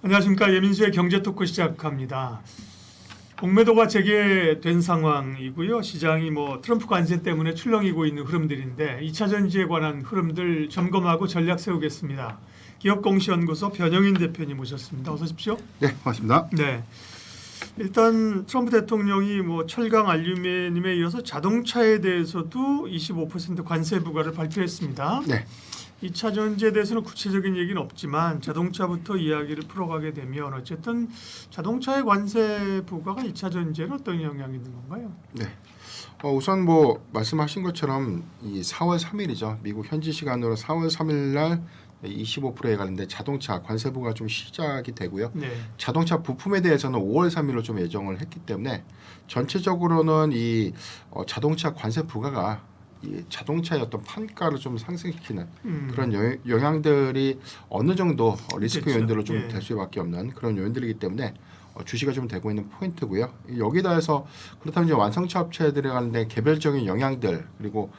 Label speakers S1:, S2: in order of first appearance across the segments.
S1: 안녕하십니까. 예민수의 경제토크 시작합니다. 공매도가 재개된 상황이고요. 시장이 트럼프 관세 때문에 출렁이고 있는 흐름들인데 2차 전지에 관한 흐름들 점검하고 전략 세우겠습니다. 기업공시연구소 변영인 대표님 모셨습니다. 어서 오십시오.
S2: 네, 고맙습니다.
S1: 네. 일단 트럼프 대통령이 철강 알루미늄에 이어서 자동차에 대해서도 25% 관세 부과를 발표했습니다.
S2: 네.
S1: 2차 전지에 대해서는 구체적인 얘기는 없지만 자동차부터 이야기를 풀어가게 되면 어쨌든 자동차의 관세 부과가 2차 전지에는 어떤 영향이 있는 건가요?
S2: 네. 우선 말씀하신 것처럼 이 4월 3일이죠. 미국 현지 시간으로 4월 3일 날 25%에 관련된 자동차 관세 부과가 좀 시작이 되고요.
S1: 네.
S2: 자동차 부품에 대해서는 5월 3일로 좀 예정을 했기 때문에 전체적으로는 이 자동차 관세 부과가 이 자동차의 어떤 판가를 좀 상승시키는 그런 영향들이 어느 정도 리스크
S1: 그렇죠.
S2: 요인들로 좀
S1: 예.
S2: 될 수밖에 없는 그런 요인들이기 때문에 주시가 좀 되고 있는 포인트고요. 여기다 해서 그렇다면 이제 완성차 업체들에 관련된 개별적인 영향들 그리고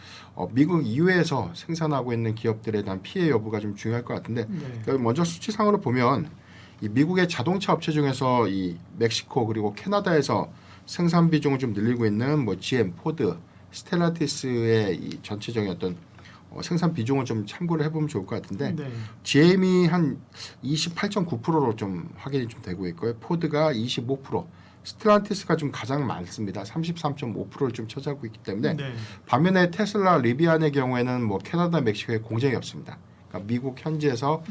S2: 미국 이외에서 생산하고 있는 기업들에 대한 피해 여부가 좀 중요할 것 같은데
S1: 네.
S2: 먼저 수치상으로 보면 이 미국의 자동차 업체 중에서 이 멕시코 그리고 캐나다에서 생산 비중을 좀 늘리고 있는 GM, 포드, 스텔란티스의 이 전체적인 어떤 생산 비중을 좀 참고를 해보면 좋을 것 같은데
S1: 네.
S2: GM이 한 28.9%로 좀 확인이 좀 되고 있고요. 포드가 25%, 스텔란티스가 좀 가장 많습니다. 33.5%를 좀 차지하고 있기 때문에
S1: 네.
S2: 반면에 테슬라, 리비안의 경우에는 캐나다, 멕시코에 공장이 없습니다. 그러니까 미국 현지에서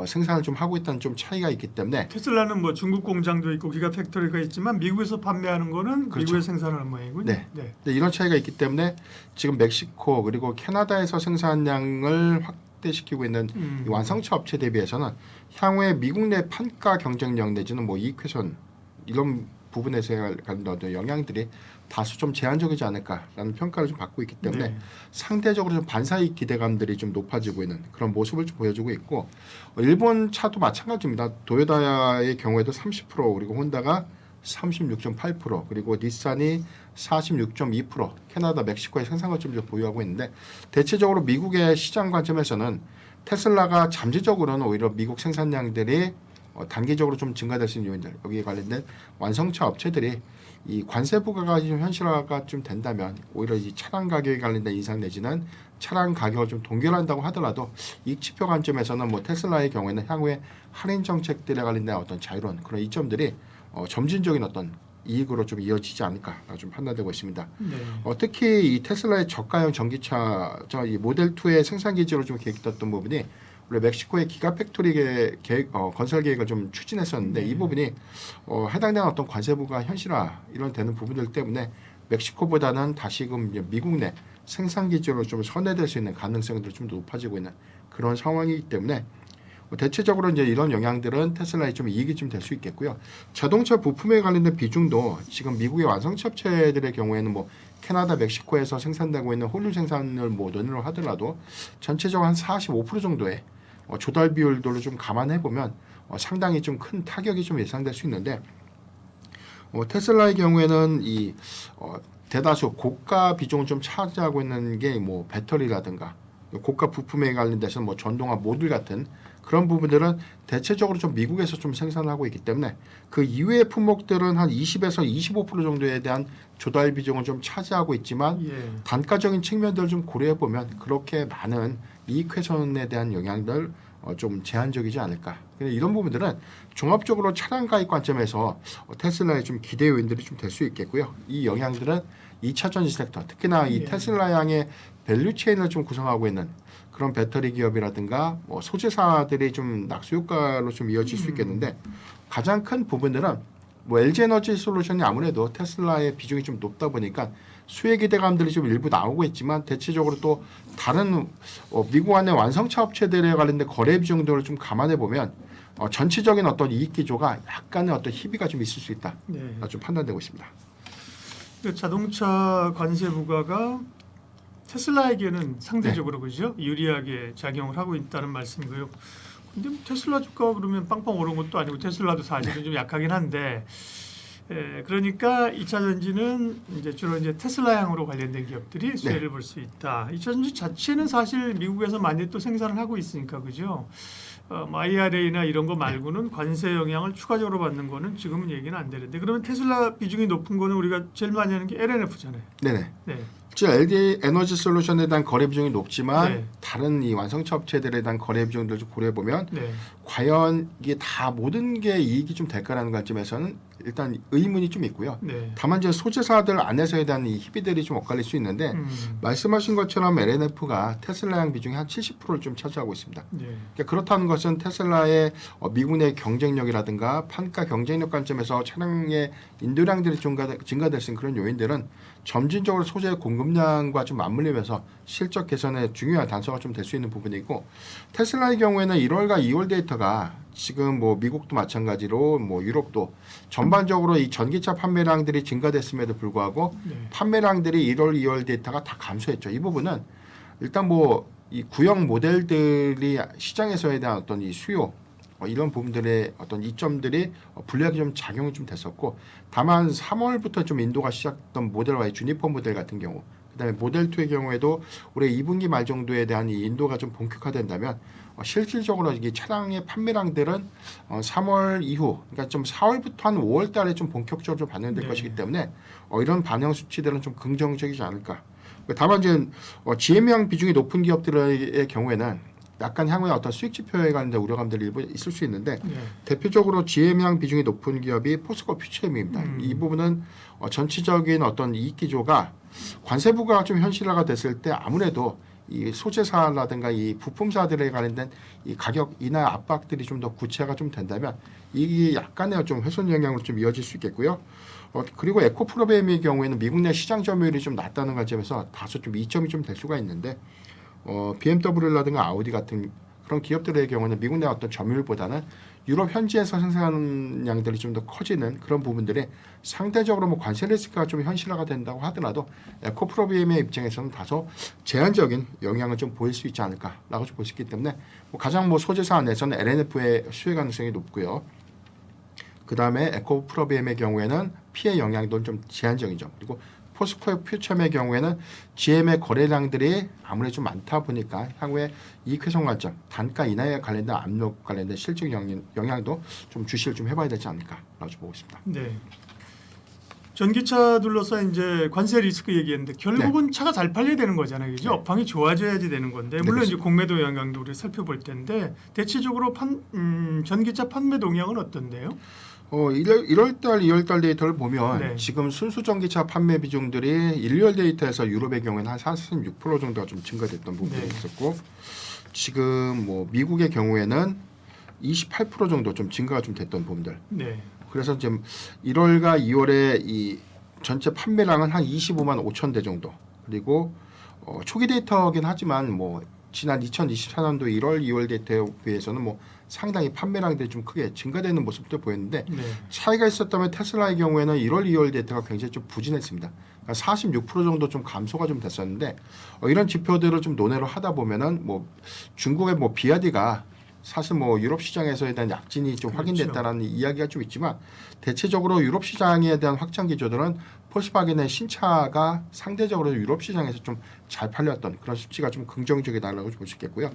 S2: 생산을 좀 하고 있다는 좀 차이가 있기 때문에
S1: 테슬라는 중국 공장도 있고 기가 팩토리가 있지만 미국에서 판매하는 거는
S2: 그렇죠.
S1: 미국에 생산하는 모양이군요.
S2: 네.
S1: 네.
S2: 근데 이런 차이가 있기 때문에 지금 멕시코 그리고 캐나다에서 생산량을 확대시키고 있는 이 완성차 업체 대비해서는 향후에 미국 내 판가 경쟁력 내지는 이익훼손 이런 부분에서 갖는 어떤 영향들이 다소 좀 제한적이지 않을까라는 평가를 좀 받고 있기 때문에
S1: 네.
S2: 상대적으로 좀 반사이익 기대감들이 좀 높아지고 있는 그런 모습을 좀 보여주고 있고 일본 차도 마찬가지입니다. 도요타의 경우에도 30% 그리고 혼다가 36.8% 그리고 닛산이 46.2% 캐나다, 멕시코의 생산을 좀 보유하고 있는데 대체적으로 미국의 시장 관점에서는 테슬라가 잠재적으로는 오히려 미국 생산량들이 단기적으로 좀 증가될 수 있는 요인들 여기에 관련된 완성차 업체들이 이 관세 부과가 좀 현실화가 좀 된다면 오히려 이 차량 가격에 관련된 인상 내지는 차량 가격을 좀 동결한다고 하더라도 이익 지표 관점에서는 테슬라의 경우에는 향후에 할인 정책들에 관련된 어떤 자유로운 그런 이점들이 점진적인 어떤 이익으로 좀 이어지지 않을까 좀 판단되고 있습니다.
S1: 네.
S2: 특히 이 테슬라의 저가형 전기차 이 모델 2의 생산 기지로 좀 계획됐던 부분이 원래 멕시코의 기가 팩토리 건설 계획을 좀 추진했었는데 이 부분이 해당되는 어떤 관세부가 현실화 이런 되는 부분들 때문에 멕시코보다는 다시금 미국 내 생산 기지로 좀 선회될 수 있는 가능성들이 좀 높아지고 있는 그런 상황이기 때문에 대체적으로 이제 이런 영향들은 테슬라에 좀 이익이 좀 될 수 있겠고요. 자동차 부품에 관련된 비중도 지금 미국의 완성차 업체들의 경우에는 캐나다, 멕시코에서 생산되고 있는 홀류 생산을 논의를 하더라도 전체적으로 한 45% 정도의 조달 비율들을 좀 감안해 보면 상당히 좀 큰 타격이 좀 예상될 수 있는데 테슬라의 경우에는 이 대다수 고가 비중을 좀 차지하고 있는 게 배터리라든가 고가 부품에 관련돼서 전동화 모듈 같은 그런 부분들은 대체적으로 좀 미국에서 좀 생산을 하고 있기 때문에 그 이외의 품목들은 한 20에서 25% 정도에 대한 조달 비중을 좀 차지하고 있지만
S1: 예.
S2: 단가적인 측면들을 좀 고려해 보면 그렇게 많은 이익 훼손에 대한 영향들 좀 제한적이지 않을까. 이런 부분들은 종합적으로 차량 가입 관점에서 테슬라의 좀 기대 요인들이 좀 될 수 있겠고요. 이 영향들은 2차 전지 섹터, 특히나 이
S1: 예.
S2: 테슬라 양의 밸류 체인을 좀 구성하고 있는 그런 배터리 기업이라든가 소재사들이 좀 낙수 효과로 좀 이어질 수 있겠는데 가장 큰 부분들은 LG 에너지 솔루션이 아무래도 테슬라의 비중이 좀 높다 보니까 수혜 기대감들이 좀 일부 나오고 있지만 대체적으로 또 다른 미국 안의 완성차 업체들에 관련된 거래 비중들을 좀 감안해 보면 전체적인 어떤 이익 기조가 약간의 어떤 희비가 좀 있을 수 있다.
S1: 네.
S2: 좀 판단되고 있습니다.
S1: 자동차 관세 부과가 테슬라에게는 상대적으로 그죠? 유리하게 작용을 하고 있다는 말씀이고요. 근데 테슬라 주가 그러면 빵빵 오른 것도 아니고 테슬라도 사실은 좀 약하긴 한데 그러니까 2차 전지는 주로 테슬라향으로 관련된 기업들이 수혜를 볼 수 있다. 2차 전지 자체는 사실 미국에서 많이 또 생산을 하고 있으니까 그죠? IRA나 이런 거 말고는 관세 영향을 추가적으로 받는 거는 지금은 얘기는 안 되는데 그러면 테슬라 비중이 높은 거는 우리가 제일 많이 하는 게 LNF잖아요.
S2: 네네.
S1: 네.
S2: 지금 LG 에너지 솔루션에 대한 거래 비중이 높지만
S1: 네.
S2: 다른 이 완성차 업체들에 대한 거래 비중들 좀 고려해 보면
S1: 네.
S2: 과연 이게 다 모든 게 이익이 좀 될까라는 관점에서는 일단 의문이 좀 있고요.
S1: 네.
S2: 다만 이제 소재사들 안에서에 대한 이 희비들이 좀 엇갈릴 수 있는데 말씀하신 것처럼 LNF가 테슬라양 비중이 한 70%를 좀 차지하고 있습니다.
S1: 네.
S2: 그러니까 그렇다는 것은 테슬라의 미국 내 경쟁력이라든가 판가 경쟁력 관점에서 차량의 인도량들이 증가될 수 있는 그런 요인들은 점진적으로 소재 공급량과 좀 맞물리면서 실적 개선에 중요한 단서가 좀 될 수 있는 부분이고 테슬라의 경우에는 1월과 2월 데이터가 지금 뭐 미국도 마찬가지로 뭐 유럽도 전반적으로 이 전기차 판매량들이 증가됐음에도 불구하고
S1: 네.
S2: 판매량들이 1월, 2월 데이터가 다 감소했죠. 이 부분은 일단 뭐 이 구형 모델들이 시장에서에 대한 어떤 이 수요 이런 부분들의 어떤 이점들이 불리하게 좀 작용이 좀 됐었고 다만 3월부터 좀 인도가 시작했던 모델 Y 주니퍼 모델 같은 경우 그다음에 모델 2의 경우에도 올해 2분기 말 정도에 대한 이 인도가 좀 본격화된다면 실질적으로 이 차량의 판매량들은 3월 이후 그러니까 좀 4월부터 한 5월 달에 좀 본격적으로 좀 반영될
S1: 네.
S2: 것이기 때문에 이런 반영 수치들은 좀 긍정적이지 않을까. 다만 이제 GM형 비중이 높은 기업들의 경우에는 약간 향후에 어떤 수익 지표에 관한 우려감들이 일부 있을 수 있는데
S1: 네.
S2: 대표적으로 GM형 비중이 높은 기업이 포스코 퓨처엠입니다. 이 부분은 전체적인 어떤 이익 기조가 관세 부과가 좀 현실화가 됐을 때 아무래도 이 소재사라든가 이 부품사들에 관련된 이 가격 인하 압박들이 좀 더 구체화가 좀 된다면 이게 약간의 좀 훼손 영향으로 좀 이어질 수 있겠고요. 그리고 에코프로비엠의 경우에는 미국 내 시장 점유율이 좀 낮다는 관점에서 다소 좀 이점이 좀 될 수가 있는데 BMW라든가 아우디 같은 그런 기업들의 경우는 미국 내 어떤 점유율보다는 유럽 현지에서 생산하는 양들이 좀 더 커지는 그런 부분들이 상대적으로 뭐 관세 리스크가 좀 현실화가 된다고 하더라도 에코프로비엠의 입장에서는 다소 제한적인 영향을 좀 보일 수 있지 않을까라고 좀 볼 수 있기 때문에 소재사 소재사 안에서는 LNF의 수혜 가능성이 높고요. 그 다음에 에코프로비엠의 경우에는 피해 영향도 좀 제한적이죠. 그리고 포스코 퓨처엠의 경우에는 GM의 거래량들이 아무래도 좀 많다 보니까 향후에 이익 훼손 관점, 단가 인하에 관련된 압력 관련된 실적 영향도 좀 주시를 좀 해봐야 되지 않을까라고 보고 있습니다.
S1: 네. 전기차 둘러싸 이제 관세 리스크 얘기했는데 결국은 차가 잘 팔려야 되는 거잖아요, 그죠?
S2: 네.
S1: 업황이 좋아져야지 되는 건데 물론 이제 공매도 영향도 우리 살펴볼 텐데 대체적으로 전기차 판매 동향은 어떤데요?
S2: 1월달, 2월달 데이터를 보면
S1: 네.
S2: 지금 순수 전기차 판매 비중들이 1, 2월 데이터에서 유럽의 경우에는 한 46% 정도가 좀 증가됐던 부분이
S1: 네.
S2: 있었고 지금 뭐 미국의 경우에는 28% 정도 좀 증가가 좀 됐던 부분들.
S1: 네.
S2: 그래서 지금 1월과 2월에 이 전체 판매량은 한 25만 5천 대 정도. 그리고 초기 데이터긴 하지만 뭐 지난 2024년도 1월, 2월 데이터에 비해서는 뭐 상당히 판매량들이 좀 크게 증가되는 모습도 보였는데
S1: 네.
S2: 차이가 있었다면 테슬라의 경우에는 1월, 2월 데이터가 굉장히 좀 부진했습니다. 그러니까 46% 정도 좀 감소가 좀 됐었는데 이런 지표들을 좀 논의를 하다 보면은 뭐 중국의 뭐 비아디가 사실 뭐 유럽 시장에서에 대한 약진이 좀
S1: 그렇죠.
S2: 확인됐다라는 이야기가 좀 있지만 대체적으로 유럽 시장에 대한 확장 기조들은 폴kswagen의 신차가 상대적으로 유럽 시장에서 좀 잘 팔렸던 그런 수치가 좀 긍정적이다라고 볼 수 있겠고요.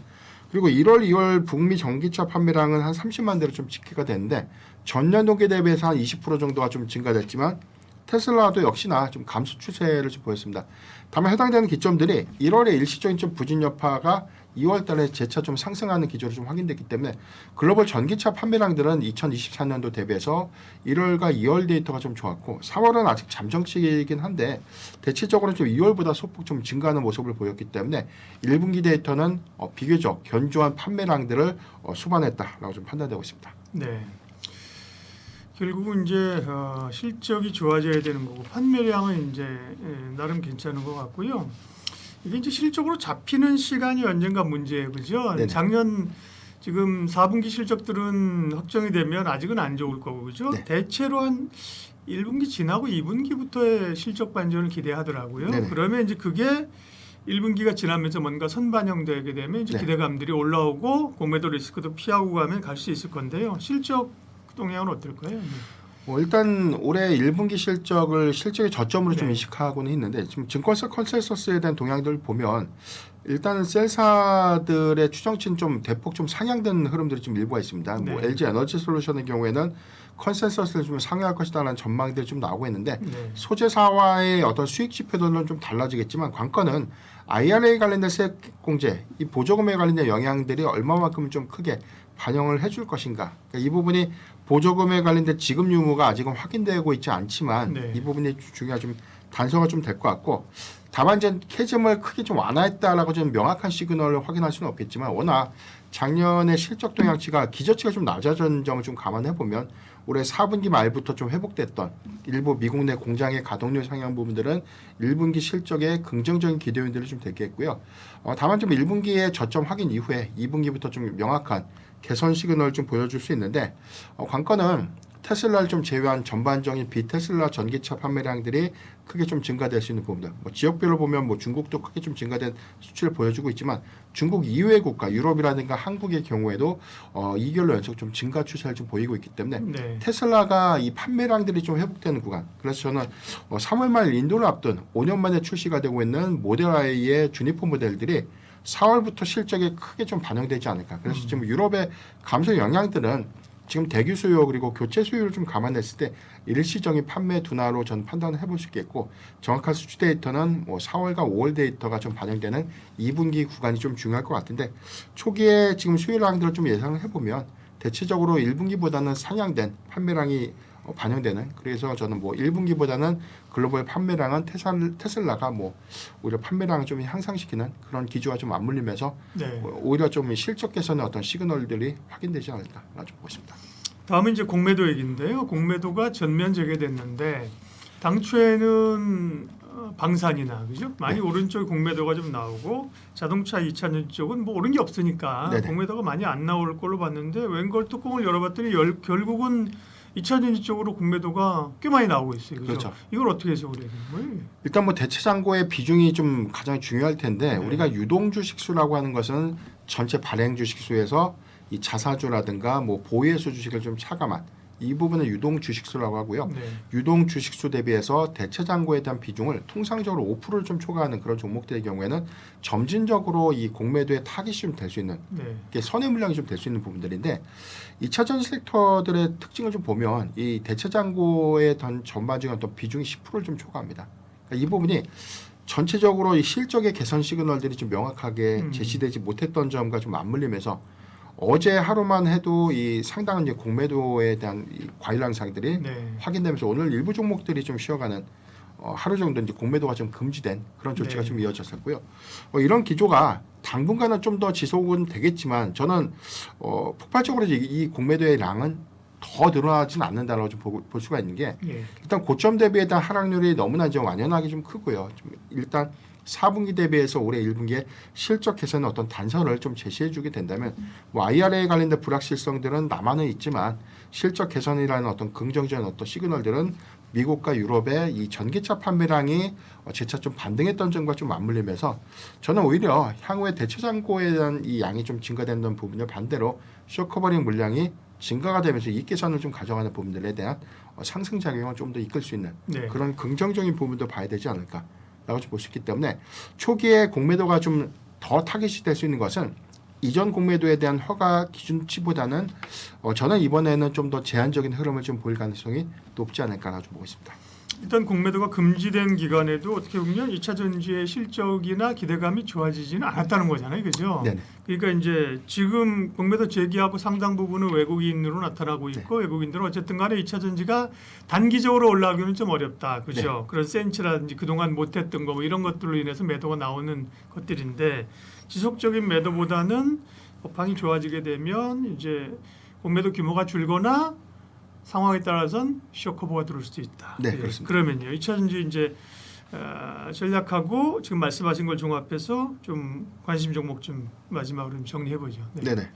S2: 그리고 1월, 2월 북미 전기차 판매량은 한 30만 대로 좀 집계가 됐는데 전년 동기 대비해서 한 20% 정도가 좀 증가됐지만 테슬라도 역시나 좀 감소 추세를 좀 보였습니다. 다만 해당되는 기점들이 1월에 일시적인 좀 부진 여파가 2월 달에 재차 좀 상승하는 기조로 좀 확인됐기 때문에 글로벌 전기차 판매량들은 2024년도 대비해서 1월과 2월 데이터가 좀 좋았고 3월은 아직 잠정치이긴 한데 대체적으로 좀 2월보다 소폭 좀 증가하는 모습을 보였기 때문에 1분기 데이터는 비교적 견조한 판매량들을 수반했다라고 좀 판단되고 있습니다.
S1: 네. 결국은 이제 실적이 좋아져야 되는 거고 판매량은 이제 나름 괜찮은 것 같고요. 이게 이제 실적으로 잡히는 시간이 언젠가 문제예요, 그죠?
S2: 네네.
S1: 작년 지금 4분기 실적들은 확정이 되면 아직은 안 좋을 거고, 그죠?
S2: 네.
S1: 대체로 한 1분기 지나고 2분기부터의 실적 반전을 기대하더라고요.
S2: 네네.
S1: 그러면 이제 그게 1분기가 지나면서 뭔가 선반영되게 되면 이제
S2: 네.
S1: 기대감들이 올라오고 공매도 리스크도 피하고 가면 갈 수 있을 건데요. 실적 동향은 어떨까요?
S2: 일단 올해 1분기 실적을 실적의 저점으로 좀
S1: 네.
S2: 인식하고는 있는데 지금 증권사 컨센서스에 대한 동향들을 보면 일단은 셀사들의 추정치는 좀 대폭 좀 상향된 흐름들이 좀 일부가 있습니다. 뭐
S1: 네.
S2: LG 에너지 솔루션의 경우에는 컨센서스를 좀 상회할 것이다라는 전망들이 좀 나오고 있는데
S1: 네.
S2: 소재사와의 어떤 수익 지표들은 좀 달라지겠지만 관건은 IRA 관련된 세액 공제, 이 보조금에 관련된 영향들이 얼마만큼 좀 크게 반영을 해줄 것인가. 그러니까 이 부분이 보조금에 관련된 지급 유무가 아직은 확인되고 있지 않지만
S1: 네.
S2: 이 부분이 중요한 좀 단서가 좀 될 것 같고 다만 이제 캐즘을 크게 좀 완화했다라고 좀 명확한 시그널을 확인할 수는 없겠지만 워낙 작년에 실적 동향치가 기저치가 좀 낮아진 점을 좀 감안해 보면 올해 4분기 말부터 좀 회복됐던 일부 미국 내 공장의 가동률 상향 부분들은 1분기 실적에 긍정적인 기대 요인들이 좀 되겠고요. 다만 좀 1분기의 저점 확인 이후에 2분기부터 좀 명확한 개선 시그널을 좀 보여줄 수 있는데 관건은 테슬라를 좀 제외한 전반적인 비테슬라 전기차 판매량들이 크게 좀 증가될 수 있는 부분들. 뭐 지역별로 보면 뭐 중국도 크게 좀 증가된 수치를 보여주고 있지만 중국 이외의 국가, 유럽이라든가 한국의 경우에도 2개월 연속 좀 증가 추세를 좀 보이고 있기 때문에
S1: 네.
S2: 테슬라가 이 판매량들이 좀 회복되는 구간. 그래서 저는 3월 말 인도를 앞둔 5년 만에 출시가 되고 있는 모델 I의 주니퍼 모델들이 4월부터 실적에 크게 좀 반영되지 않을까. 그래서 지금 유럽의 감소 영향들은 지금 대규 수요 그리고 교체 수요를 좀 감안했을 때 일시적인 판매 둔화로 저는 판단을 해볼 수 있겠고 정확한 수치 데이터는 뭐 4월과 5월 데이터가 좀 반영되는 2분기 구간이 좀 중요할 것 같은데 초기에 지금 수요량들을 좀 예상을 해보면 대체적으로 1분기보다는 상향된 판매량이 반영되는 그래서 저는 뭐 1분기보다는 글로벌 판매량은 테슬라가 뭐 오히려 판매량을 좀 향상시키는 그런 기조와 좀 맞물리면서
S1: 네.
S2: 오히려 좀 실적 개선의 어떤 시그널들이 확인되지 않을까 좀 보고 있습니다.
S1: 다음은 이제 공매도 얘기인데요. 공매도가 전면 재개됐는데 당초에는 방산이나 그죠? 많이 오른쪽 공매도가 좀 나오고 자동차 2차전 쪽은 뭐 오른 게 없으니까
S2: 네네.
S1: 공매도가 많이 안 나올 걸로 봤는데 웬걸 뚜껑을 열어봤더니 결국은 2차전지 쪽으로 공매도가 꽤 많이 나오고 있어요. 그죠?
S2: 그렇죠.
S1: 이걸 어떻게 해석을 해야 되는 거예요?
S2: 일단 뭐 대체 잔고의 비중이 좀 가장 중요할 텐데
S1: 네.
S2: 우리가 유동 주식수라고 하는 것은 전체 발행 주식수에서 이 자사주라든가 뭐 보유해수 주식을 좀 차감한 이 부분을 유동 주식수라고 하고요.
S1: 네.
S2: 유동 주식수 대비해서 대체 잔고에 대한 비중을 통상적으로 5%를 좀 초과하는 그런 종목들의 경우에는 점진적으로 이 공매도의 타깃이 좀 될 수 있는
S1: 네.
S2: 이게 선의 물량이 좀 될 수 있는 부분들인데 2차 전지 섹터들의 특징을 좀 보면 이 대체 잔고의 전반적인 어떤 비중이 10%를 좀 초과합니다. 그러니까 이 부분이 전체적으로 이 실적의 개선 시그널들이 좀 명확하게 제시되지 못했던 점과 좀 맞물리면서 어제 하루만 해도 이 상당한 이제 공매도에 대한 이 과일 양상들이
S1: 네.
S2: 확인되면서 오늘 일부 종목들이 좀 쉬어가는 하루 정도 이제 공매도가 좀 금지된 그런 조치가
S1: 네.
S2: 좀 이어졌었고요. 이런 기조가 당분간은 좀 더 지속은 되겠지만 저는 폭발적으로 이 공매도의 양은 더 늘어나지는 않는다라고 좀 볼 수가 있는 게
S1: 예.
S2: 일단 고점 대비에 대한 하락률이 너무나 좀 완연하게 좀 크고요. 좀 일단 4분기 대비해서 올해 1분기에 실적 개선의 어떤 단서를 좀 제시해주게 된다면 뭐 IRA 관련된 불확실성들은 남아는 있지만 실적 개선이라는 어떤 긍정적인 어떤 시그널들은 미국과 유럽의 이 전기차 판매량이 재차 좀 반등했던 점과 좀 맞물리면서 저는 오히려 향후에 대체 잔고에 대한 이 양이 좀 증가되는 부분을 반대로 쇼커버링 물량이 증가가 되면서 이익 개선을 좀 가져가는 부분들에 대한 상승 작용을 좀 더 이끌 수 있는
S1: 네.
S2: 그런 긍정적인 부분도 봐야 되지 않을까라고 볼 수 있기 때문에 초기에 공매도가 좀 더 타깃이 될 수 있는 것은 이전 공매도에 대한 허가 기준치보다는 저는 이번에는 좀 더 제한적인 흐름을 좀 보일 가능성이 높지 않을까라고 좀 보고 있습니다.
S1: 일단 공매도가 금지된 기간에도 어떻게 보면 2차 전지의 실적이나 기대감이 좋아지지는 않았다는 거잖아요. 그죠?
S2: 네네.
S1: 그러니까 이제 지금 공매도 제기하고 상당 부분은 외국인으로 나타나고 있고 외국인들은 어쨌든 간에 2차 전지가 단기적으로 올라가기는 좀 어렵다. 그죠? 그런 센치라든지 그동안 못했던 거 뭐 이런 것들로 인해서 매도가 나오는 것들인데 지속적인 매도보다는 업황이 좋아지게 되면 이제 공매도 규모가 줄거나 상황에 따라서는 쇼커버가 들어올 수도 있다.
S2: 네,
S1: 예,
S2: 그렇습니다.
S1: 그러면요. 2차 전지 이제 전략하고 지금 말씀하신 걸 종합해서 좀 관심 종목 좀 마지막으로 좀 정리해 보죠. 네.
S2: 네네.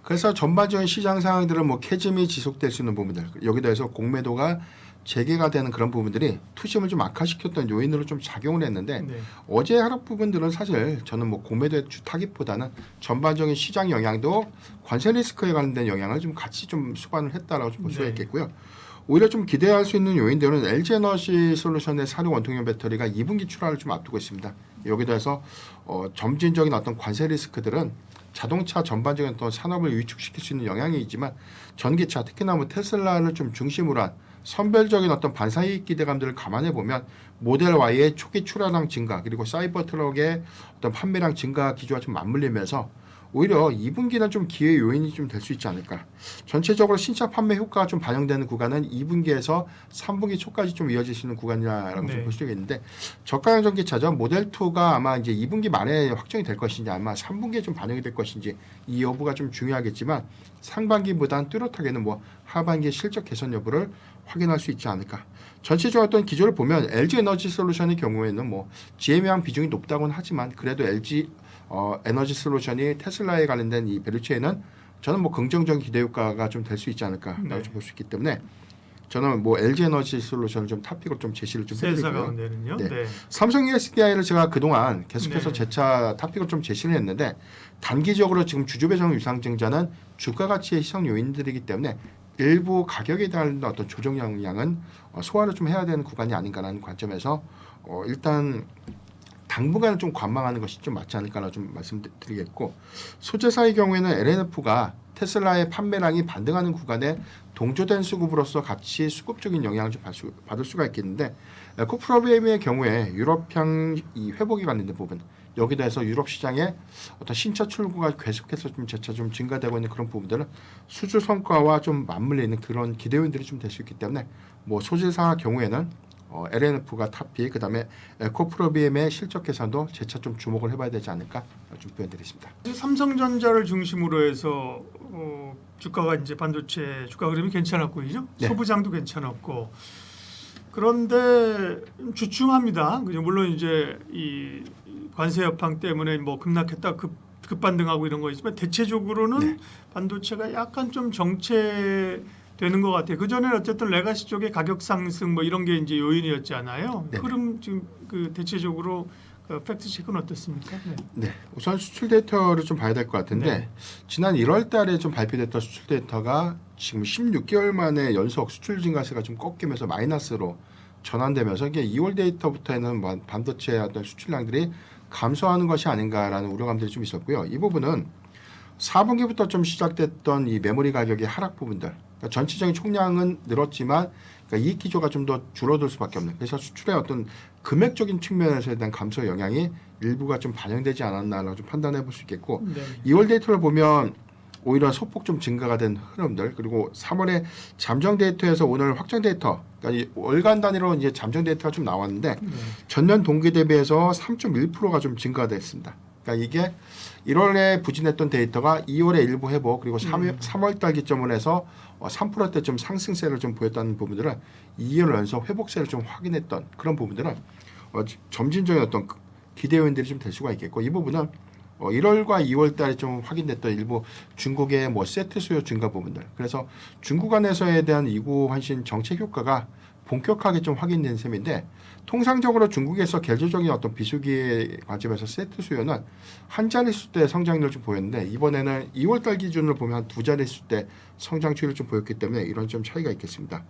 S2: 그래서 전반적인 시장 상황들은 뭐 캐즘이 지속될 수 있는 부분들 여기 더해서 공매도가 재개가 되는 그런 부분들이 투심을 좀 악화시켰던 요인으로 좀 작용을 했는데
S1: 네.
S2: 어제 하락 부분들은 사실 저는 뭐 공매도주 타깃보다는 전반적인 시장 영향도 관세 리스크에 관련된 영향을 좀 같이 좀 수반을 했다라고 좀 볼 수가
S1: 네.
S2: 있겠고요. 오히려 좀 기대할 수 있는 요인들은 LG 에너지 솔루션의 사료 원통형 배터리가 2분기 출하를 좀 앞두고 있습니다. 여기에 대해서 점진적인 어떤 관세 리스크들은 자동차 전반적인 어떤 산업을 위축시킬 수 있는 영향이 있지만 전기차 특히나 뭐 테슬라를 좀 중심으로 한 선별적인 어떤 반사이익 기대감들을 감안해 보면 모델 Y의 초기 출하량 증가 그리고 사이버 트럭의 어떤 판매량 증가 기조와 좀 맞물리면서 오히려 2분기는 좀 기회 요인이 좀 될 수 있지 않을까. 전체적으로 신차 판매 효과가 좀 반영되는 구간은 2분기에서 3분기 초까지 좀 이어질 수 있는 구간이라고
S1: 네.
S2: 좀 볼 수 있겠는데 저가형 전기차죠. 모델 2가 아마 이제 2분기 말에 확정이 될 것인지 아마 3분기에 좀 반영이 될 것인지 이 여부가 좀 중요하겠지만 상반기보다는 뚜렷하게는 뭐 하반기 실적 개선 여부를 확인할 수 있지 않을까. 전체적인 어떤 기조를 보면 LG 에너지 솔루션의 경우에는 뭐 GM의 비중이 높다고는 하지만 그래도 LG 에너지 솔루션이 테슬라에 관련된 이 밸류체인은 저는 뭐 긍정적인 기대 효과가 좀 될 수 있지 않을까라고
S1: 네.
S2: 좀 볼 수 있기 때문에 저는 뭐 LG 에너지 솔루션을 좀 탑픽으로 좀 제시를 좀
S1: 세사
S2: 해드리고요.
S1: 가운데는요.
S2: 네.
S1: 네.
S2: 삼성 SDI를 제가 그동안 계속해서
S1: 네.
S2: 재차 탑픽을 좀 제시를 했는데 단기적으로 지금 주주 배정 유상증자는 주가 가치의 희석 요인들이기 때문에 일부 가격에 대한 어떤 조정 영향은 소화를 좀 해야 되는 구간이 아닌가라는 관점에서 일단 당분간은 좀 관망하는 것이 좀 맞지 않을까라 좀 말씀드리겠고 소재사의 경우에는 LNF가 테슬라의 판매량이 반등하는 구간에 동조된 수급으로서 같이 수급적인 영향을 좀 받을 수가 있겠는데 에코프로비엠의 경우에 유럽향 이 회복에 관련된 부분 여기에 대해서 유럽 시장의 어떤 신차 출고가 계속해서 좀 재차 좀 증가되고 있는 그런 부분들은 수주 성과와 좀 맞물리는 그런 기대 요인들이 좀 될 수 있기 때문에 뭐 소재사 경우에는 LNF가 탑픽 그다음에 에코프로비엠의 실적 개선도 재차 좀 주목을 해봐야 되지 않을까 좀 표현드리겠습니다.
S1: 삼성전자를 중심으로 해서 주가가 이제 반도체 주가 흐름이 괜찮았고 그죠?
S2: 네.
S1: 소부장도 괜찮았고 그런데 주춤합니다. 그죠? 물론 이제 이 관세 여파 때문에 뭐 급락했다 급반등하고 이런 거 있지만 대체적으로는
S2: 네.
S1: 반도체가 약간 좀 정체되는 것 같아요. 그 전에는 어쨌든 레가시 쪽의 가격 상승 뭐 이런 게 이제 요인이었잖아요.
S2: 네.
S1: 흐름 지금 그 대체적으로 그 팩트 체크는 어떻습니까? 네.
S2: 네, 우선 수출 데이터를 좀 봐야 될 것 같은데
S1: 네.
S2: 지난 1월달에 좀 발표됐던 수출 데이터가 지금 16개월 만에 연속 수출 증가세가 좀 꺾이면서 마이너스로 전환되면서 이게 2월 데이터부터에는 반도체 어떤 수출량들이 감소하는 것이 아닌가라는 우려감들이 좀 있었고요. 이 부분은 4분기부터 좀 시작됐던 이 메모리 가격의 하락 부분들, 그러니까 전체적인 총량은 늘었지만 그러니까 이익 기조가 좀 더 줄어들 수밖에 없는. 그래서 수출의 어떤 금액적인 측면에서에 대한 감소 영향이 일부가 좀 반영되지 않았나라고 좀 판단해 볼 수 있겠고,
S1: 네.
S2: 2월 데이터를 보면 오히려 소폭 좀 증가가 된 흐름들, 그리고 3월에 잠정 데이터에서 오늘 확정 데이터, 그러니까 이 월간 단위로 이제 잠정 데이터가 좀 나왔는데
S1: 네.
S2: 전년 동기 대비해서 3.1%가 좀 증가됐습니다. 그러니까 이게 1월에 부진했던 데이터가 2월에 일부 회복 그리고 3월 달 기점을 해서 3%대 좀 상승세를 좀 보였다는 부분들은 2월 연속 회복세를 좀 확인했던 그런 부분들은 점진적인 어떤 기대 요인들이 좀 될 수가 있겠고 이 부분은 1월과 2월 달에 좀 확인됐던 일부 중국의 뭐 세트 수요 증가 부분들 그래서 중국 안에서에 대한 이구 환신 정책 효과가 본격하게 좀 확인된 셈인데 통상적으로 중국에서 계절적인 어떤 비수기의 관점에서 세트 수요는 한 자릿수 대 성장률을 좀 보였는데 이번에는 2월 달 기준으로 보면 한 두 자릿수 대 성장 추이를 좀 보였기 때문에 이런 좀 차이가 있겠습니다.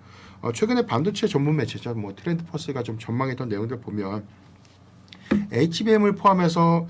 S2: 최근에 반도체 전문 매체죠, 뭐 트렌드 퍼스가 좀 전망했던 내용들 보면 HBM을 포함해서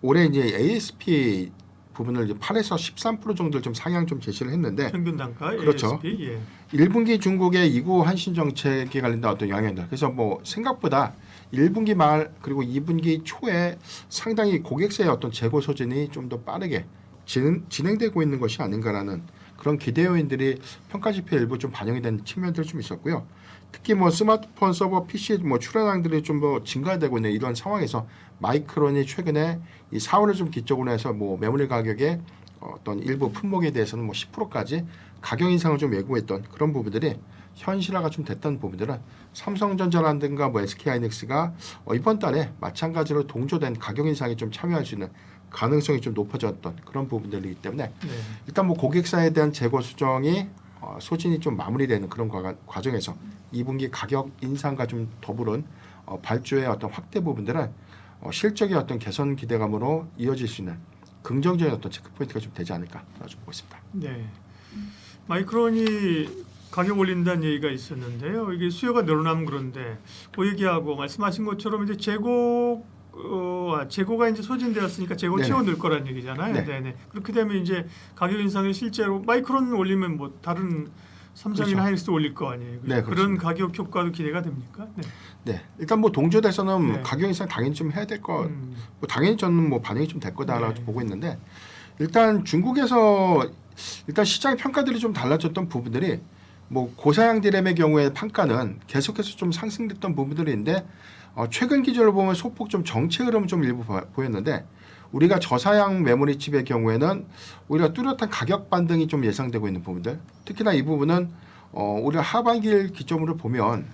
S2: 올해 이제 ASP 부분을 이제 8에서 13% 정도를 좀 상향 좀 제시를 했는데
S1: 평균 단가
S2: 그렇죠.
S1: ASP, 예.
S2: 1분기 중국의 이구 한신 정책에 관련된 어떤 영향들. 그래서 뭐 생각보다 1분기 말 그리고 2분기 초에 상당히 고객세의 어떤 재고 소진이 좀 더 빠르게 진행되고 있는 것이 아닌가라는 그런 기대 요인들이 평가 지표에 일부 좀 반영이 된 측면들이 좀 있었고요. 특히 뭐 스마트폰, 서버, PC 뭐 출하량들이 좀 더 증가되고 있는 이런 상황에서 마이크론이 최근에 이 4월을 좀 기점으로 해서 뭐 메모리 가격의 어떤 일부 품목에 대해서는 뭐 10%까지 가격 인상을 좀 예고했던 그런 부분들이 현실화가 좀 됐던 부분들은 삼성전자라든가 뭐 SK하이닉스가 이번 달에 마찬가지로 동조된 가격 인상에 좀 참여할 수 있는 가능성이 좀 높아졌던 그런 부분들이기 때문에
S1: 네.
S2: 일단 뭐 고객사에 대한 재고 수정이 소진이 좀 마무리되는 그런 과정에서 2분기 가격 인상과 좀 더불은 발주의 어떤 확대 부분들은 실적의 어떤 개선 기대감으로 이어질 수 있는 긍정적인 어떤 체크 포인트가 좀 되지 않을까 좀 보고 있습니다.
S1: 네. 마이크론이 가격 올린다는 얘기가 있었는데요. 이게 수요가 늘어나면 그런데 그 얘기하고 말씀하신 것처럼 이제 재고가 이제 소진되었으니까 재고
S2: 네네.
S1: 채워 넣을 거란 얘기잖아요.
S2: 네.
S1: 네네. 그렇게 되면 이제 가격 인상이 실제로 마이크론 올리면 뭐 다른 삼성이나
S2: 그렇죠.
S1: 하이닉스도 올릴 거 아니에요. 그죠?
S2: 네,
S1: 그런
S2: 그렇습니다.
S1: 가격 효과도 기대가 됩니까? 네.
S2: 네, 일단 뭐 동조돼서는
S1: 네.
S2: 가격 인상 당연히 좀 해야 될 거,
S1: 음,
S2: 뭐 당연히 저는 뭐 반영이 좀 될 거다라고
S1: 네.
S2: 보고 있는데 일단 중국에서 일단 시장 평가들이 좀 달라졌던 부분들이 뭐 고사양 디램의 경우에 판가는 계속해서 좀 상승됐던 부분들이 있는데 최근 기준으로 보면 소폭 좀 정체 흐름 좀 일부 보였는데 우리가 저사양 메모리 칩의 경우에는 오히려 뚜렷한 가격 반등이 좀 예상되고 있는 부분들 특히나 이 부분은 우리가 하반기를 기점으로 보면